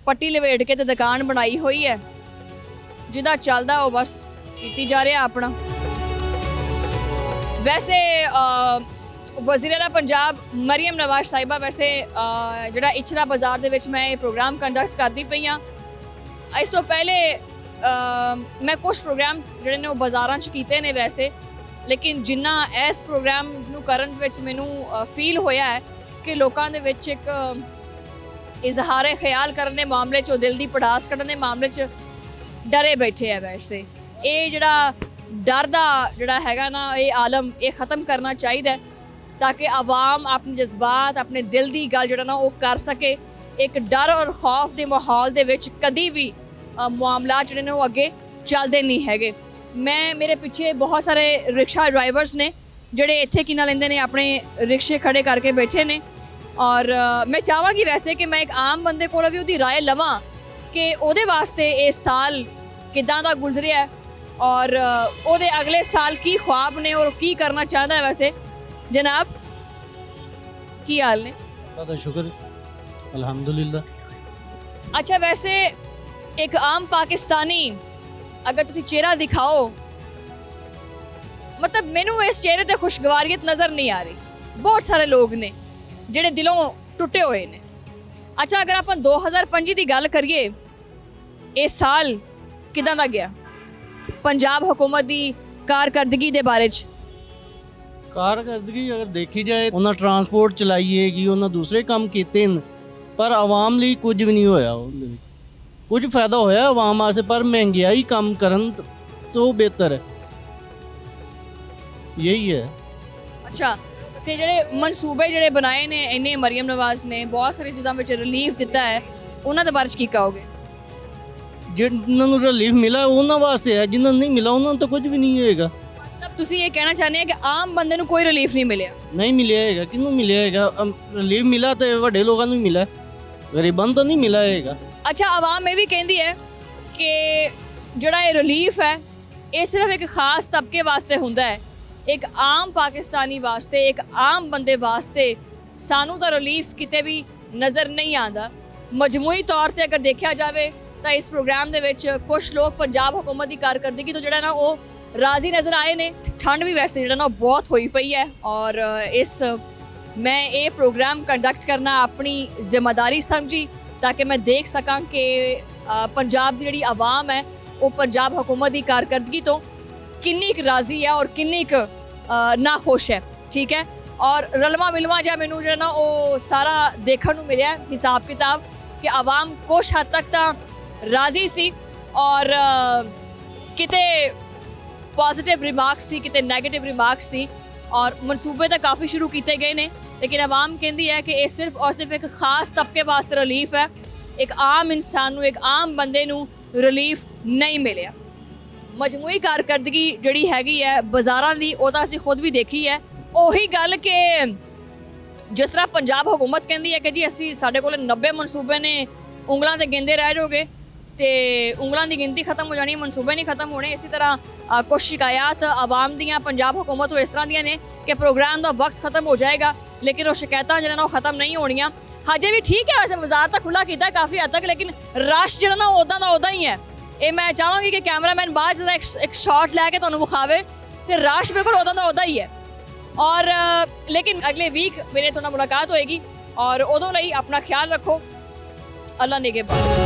ਪੱਟੀ ਲਵੇਟ ਕੇ ਤੇ ਦੁਕਾਨ ਬਣਾਈ ਹੋਈ ਹੈ, ਜਿਹਦਾ ਚੱਲਦਾ ਉਹ ਬਸ ਕੀਤੀ ਜਾ ਰਿਹਾ ਆਪਣਾ। ਵੈਸੇ ਵਜ਼ੀਰ ਆਲਾ ਪੰਜਾਬ ਮਰੀਮ ਨਵਾਜ਼ ਸਾਹਿਬਾ ਵੈਸੇ ਜਿਹੜਾ ਇਚਰਾ ਬਾਜ਼ਾਰ ਦੇ ਵਿੱਚ ਮੈਂ ਇਹ ਪ੍ਰੋਗਰਾਮ ਕੰਡਕਟ ਕਰਦੀ ਪਈ ਹਾਂ। ਇਸ ਤੋਂ ਪਹਿਲੇ ਮੈਂ ਕੁਝ ਪ੍ਰੋਗਰਾਮਸ ਜਿਹੜੇ ਨੇ ਉਹ ਬਾਜ਼ਾਰਾਂ 'ਚ ਕੀਤੇ ਨੇ ਵੈਸੇ, ਲੇਕਿਨ ਜਿੰਨਾ ਇਸ ਪ੍ਰੋਗਰਾਮ ਨੂੰ ਕਰਨ ਵਿੱਚ ਮੈਨੂੰ ਫੀਲ ਹੋਇਆ ਹੈ ਕਿ ਲੋਕਾਂ ਦੇ ਵਿੱਚ ਇੱਕ ਇਜ਼ਹਾਰੇ ਖਿਆਲ ਕਰਨ ਦੇ ਮਾਮਲੇ 'ਚ, ਉਹ ਦਿਲ ਦੀ ਪੜਾਸ ਕੱਢਣ ਦੇ ਮਾਮਲੇ 'ਚ ਡਰੇ ਬੈਠੇ ਆ। ਵੈਸੇ ਇਹ ਜਿਹੜਾ ਡਰ ਦਾ ਜਿਹੜਾ ਹੈਗਾ ਨਾ, ਇਹ ਆਲਮ ਇਹ ਖ਼ਤਮ ਕਰਨਾ ਚਾਹੀਦਾ ਹੈ ਤਾਂ ਕਿ ਆਵਾਮ ਆਪਣੇ ਜਜ਼ਬਾਤ, ਆਪਣੇ ਦਿਲ ਦੀ ਗੱਲ ਜਿਹੜਾ ਨਾ ਉਹ ਕਰ ਸਕੇ। ਇੱਕ ਡਰ ਔਰ ਖੌਫ ਦੇ ਮਾਹੌਲ ਦੇ ਵਿੱਚ ਕਦੀ ਵੀ ਮਾਮਲਾਤ ਜਿਹੜੇ ਨੇ ਉਹ ਅੱਗੇ ਚੱਲਦੇ ਨਹੀਂ ਹੈਗੇ। ਮੇਰੇ ਪਿੱਛੇ ਬਹੁਤ ਸਾਰੇ ਰਿਕਸ਼ਾ ਡਰਾਈਵਰਸ ਨੇ ਜਿਹੜੇ ਇੱਥੇ ਕਿੰਨਾ ਲੈਂਦੇ ਨੇ, ਆਪਣੇ ਰਿਕਸ਼ੇ ਖੜੇ ਕਰਕੇ ਬੈਠੇ ਨੇ। ਔਰ ਮੈਂ ਚਾਹਾਂਗੀ ਵੈਸੇ ਕਿ ਮੈਂ ਇੱਕ ਆਮ ਬੰਦੇ ਕੋਲੋਂ ਵੀ ਉਹਦੀ ਰਾਏ ਲਵਾਂ ਕਿ ਉਹਦੇ ਵਾਸਤੇ ਇਹ ਸਾਲ ਕਿੱਦਾਂ ਦਾ ਗੁਜ਼ਰਿਆ ਹੈ ਔਰ ਉਹਦੇ ਅਗਲੇ ਸਾਲ ਕੀ ख्वाब ਨੇ ਔਰ ਕੀ ਕਰਨਾ ਚਾਹੁੰਦਾ ਹੈ। ਵੈਸੇ जनाब की हाल ने? तो शुक्र अल्हम्दुलिल्लाह। अच्छा, वैसे एक आम पाकिस्तानी अगर तुसी चेहरा दिखाओ, मतलब मैनू इस चेहरे ते खुशगवारियत नज़र नहीं आ रही। बहुत सारे लोग ने जिहड़े दिलों टुटे हुए ने। अच्छा, अगर आप 2025 की गल करिए, ये साल किदां दा गया पंजाब हुकूमत की कारकरदगी दे बारे च? कारकरदगी अगर देखी जाए, उन्हें ट्रांसपोर्ट चलाई हैगी, उन्हें दूसरे काम किए हैं, पर आवाम ਲਈ कुछ भी नहीं होया। ਉਹਦੇ ਵਿੱਚ कुछ फायदा होया आवाम वास्ते, पर महंगाई कम करन तो बेहतर है, यही है। अच्छा, ਤੇ ਜਿਹੜੇ ਮਨਸੂਬੇ ਜਿਹੜੇ ਬਣਾਏ ਨੇ ਇਹਨੇ ਮਰੀਮ ਨਵਾਜ਼ ਨੇ, ਬਹੁਤ ਸਾਰੀ ਚੀਜ਼ਾਂ ਵਿੱਚ ਰਿਲੀਫ ਦਿੱਤਾ ਹੈ, ਉਹਨਾਂ ਦੇ ਬਾਰੇ ਚ ਕੀ ਕਹੋਗੇ? ਜਿਨ੍ਹਾਂ ਨੂੰ ਰਿਲੀਫ ਮਿਲਾ ਉਹਨਾਂ ਵਾਸਤੇ ਹੈ, ਜਿਨ੍ਹਾਂ ਨੂੰ ਨਹੀਂ ਮਿਲਾ ਉਹਨਾਂ ਨੂੰ ਤਾਂ ਕੁਝ ਵੀ ਨਹੀਂ ਹੋਏਗਾ। ਮਤਲਬ ਤੁਸੀਂ ਇਹ ਕਹਿਣਾ ਚਾਹੁੰਦੇ ਆ ਕਿ ਆਮ ਬੰਦੇ ਨੂੰ ਕੋਈ ਰਿਲੀਫ ਨਹੀਂ ਮਿਲਿਆ? ਨਹੀਂ ਮਿਲਿਆ ਹੈਗਾ। ਕਿਹਨੂੰ ਮਿਲਿਆ ਹੈਗਾ? ਰਿਲੀਫ ਮਿਲਾ ਤੇ ਵੱਡੇ ਲੋਕਾਂ ਨੂੰ ਮਿਲਾ, ਗਰੀਬਾਂ ਨੂੰ ਤਾਂ ਨਹੀਂ ਮਿਲਾ ਹੈਗਾ। ਅੱਛਾ, ਆਵਾਮ ਇਹ ਵੀ ਕਹਿੰਦੀ ਹੈ ਕਿ ਜਿਹੜਾ ਇਹ ਰਿਲੀਫ ਹੈ ਇਹ ਸਿਰਫ ਇੱਕ ਖਾਸ ਤਬਕੇ ਵਾਸਤੇ ਹੁੰਦਾ ਹੈ, ਇੱਕ ਆਮ ਪਾਕਿਸਤਾਨੀ ਵਾਸਤੇ, ਇੱਕ ਆਮ ਬੰਦੇ ਵਾਸਤੇ ਸਾਨੂੰ ਤਾਂ ਰਿਲੀਫ ਕਿਤੇ ਵੀ ਨਜ਼ਰ ਨਹੀਂ ਆਉਂਦਾ। ਮਜਮੂਈ ਤੌਰ ਤੇ ਅਗਰ ਦੇਖਿਆ ਜਾਵੇ ਤਾਂ ਇਸ ਪ੍ਰੋਗਰਾਮ ਦੇ ਵਿੱਚ ਕੁਝ ਲੋਕ ਪੰਜਾਬ ਹੁਕੂਮਤ ਦੀ ਕਾਰਕਰਦਗੀ ਤੋਂ ਜਿਹੜਾ ਨਾ ਉਹ ਰਾਜ਼ੀ ਨਜ਼ਰ ਆਏ ਨੇ। ਠੰਡ ਵੀ ਵੈਸੇ ਜਿਹੜਾ ਨਾ ਬਹੁਤ ਹੋਈ ਪਈ ਹੈ ਔਰ ਮੈਂ ਇਹ ਪ੍ਰੋਗਰਾਮ ਕੰਡਕਟ ਕਰਨਾ ਆਪਣੀ ਜ਼ਿੰਮੇਵਾਰੀ ਸਮਝੀ ਤਾਂ ਕਿ ਮੈਂ ਦੇਖ ਸਕਾਂ ਕਿ ਪੰਜਾਬ ਦੀ ਜਿਹੜੀ ਆਵਾਮ ਹੈ ਉਹ ਪੰਜਾਬ ਹੁਕੂਮਤ ਦੀ ਕਾਰਕਰਦਗੀ ਤੋਂ ਕਿੰਨੀ ਕੁ ਰਾਜ਼ੀ ਹੈ ਔਰ ਕਿੰਨੀ ਕੁ ਨਾਖੁਸ਼ ਹੈ। ਠੀਕ ਹੈ, ਔਰ ਰਲਵਾ ਮਿਲਵਾ ਜਿਹਾ ਮੈਨੂੰ ਜਿਹੜਾ ਨਾ ਉਹ ਸਾਰਾ ਦੇਖਣ ਨੂੰ ਮਿਲਿਆ ਹਿਸਾਬ ਕਿਤਾਬ ਕਿ ਆਵਾਮ ਕੁਛ ਹੱਦ ਤੱਕ ਤਾਂ ਰਾਜ਼ੀ ਸੀ ਔਰ ਕਿਤੇ ਪੋਜ਼ਿਟਿਵ ਰਿਮਾਰਕਸ ਸੀ, ਕਿਤੇ ਨੈਗੇਟਿਵ ਰਿਮਾਰਕਸ ਸੀ ਔਰ ਮਨਸੂਬੇ ਤਾਂ ਕਾਫੀ ਸ਼ੁਰੂ ਕੀਤੇ ਗਏ ਨੇ, ਲੇਕਿਨ ਆਵਾਮ ਕਹਿੰਦੀ ਹੈ ਕਿ ਇਹ ਸਿਰਫ ਔਰ ਸਿਰਫ ਇੱਕ ਖਾਸ ਤਬਕੇ ਵਾਸਤੇ ਰਿਲੀਫ ਹੈ, ਇੱਕ ਆਮ ਇਨਸਾਨ ਨੂੰ, ਇੱਕ ਆਮ ਬੰਦੇ ਨੂੰ ਰਿਲੀਫ ਨਹੀਂ ਮਿਲਿਆ। ਮਜਮੂਈ ਕਾਰਕਰਦਗੀ ਜਿਹੜੀ ਹੈਗੀ ਹੈ ਬਾਜ਼ਾਰਾਂ ਦੀ, ਉਹ ਤਾਂ ਅਸੀਂ ਖੁਦ ਵੀ ਦੇਖੀ ਹੈ। ਉਹੀ ਗੱਲ ਕਿ ਜਿਸ ਤਰ੍ਹਾਂ ਪੰਜਾਬ ਹੁਕੂਮਤ ਕਹਿੰਦੀ ਹੈ ਕਿ ਜੀ ਅਸੀਂ ਸਾਡੇ ਕੋਲ 90 ਮਨਸੂਬੇ ਨੇ, ਉਂਗਲਾਂ ਤੇ ਗਿਣਦੇ ਰਹਿ ਜਾਓਗੇ ਤੇ ਉਂਗਲਾਂ ਦੀ ਗਿਣਤੀ ਖਤਮ ਹੋ ਜਾਣੀ, ਮਨਸੂਬੇ ਨਹੀਂ ਖਤਮ ਹੋਣੇ। ਇਸੇ ਤਰ੍ਹਾਂ ਕੁਝ ਸ਼ਿਕਾਇਤ ਆਵਾਮ ਦੀਆਂ ਪੰਜਾਬ ਹੁਕੂਮਤ ਤੋਂ ਇਸ ਤਰ੍ਹਾਂ ਦੀਆਂ ਨੇ ਕਿ ਪ੍ਰੋਗਰਾਮ ਦਾ ਵਕਤ ਖਤਮ ਹੋ ਜਾਏਗਾ, ਲੇਕਿਨ ਉਹ ਸ਼ਿਕਾਇਤਾਂ ਜਿਹੜਾ ਨਾ ਉਹ ਖਤਮ ਨਹੀਂ ਹੋਣੀਆਂ। ਹਜੇ ਵੀ ਠੀਕ ਹੈ, ਵੈਸੇ ਬਾਜ਼ਾਰ ਤਾਂ ਖੁੱਲ੍ਹਾ ਕੀਤਾ ਕਾਫੀ ਹੱਦ ਤੱਕ, ਲੇਕਿਨ ਰਸ਼ ਜਿਹੜਾ ਨਾ ਉੱਦਾਂ ਦਾ ਉੱਦਾਂ ਹੀ ਹੈ। ਇਹ ਮੈਂ ਚਾਹਾਂਗੀ ਕਿ ਕੈਮਰਾਮੈਨ ਬਾਅਦ ਜਿਹੜਾ ਇੱਕ ਸ਼ਾਟ ਲੈ ਕੇ ਤੁਹਾਨੂੰ ਵਿਖਾਵੇ ਤੇ ਰਸ਼ ਬਿਲਕੁਲ ਉੱਦਾਂ ਦਾ ਉੱਦਾਂ ਹੀ ਹੈ। ਔਰ ਲੇਕਿਨ ਅਗਲੇ ਵੀਕ ਮੇਰੇ ਤੁਹਾਡੇ ਨਾਲ ਮੁਲਾਕਾਤ ਹੋਏਗੀ ਔਰ ਉਦੋਂ ਲਈ ਆਪਣਾ ਖਿਆਲ ਰੱਖੋ। ਅੱਲਾ ਨਿਗਹਿਬਾਨ।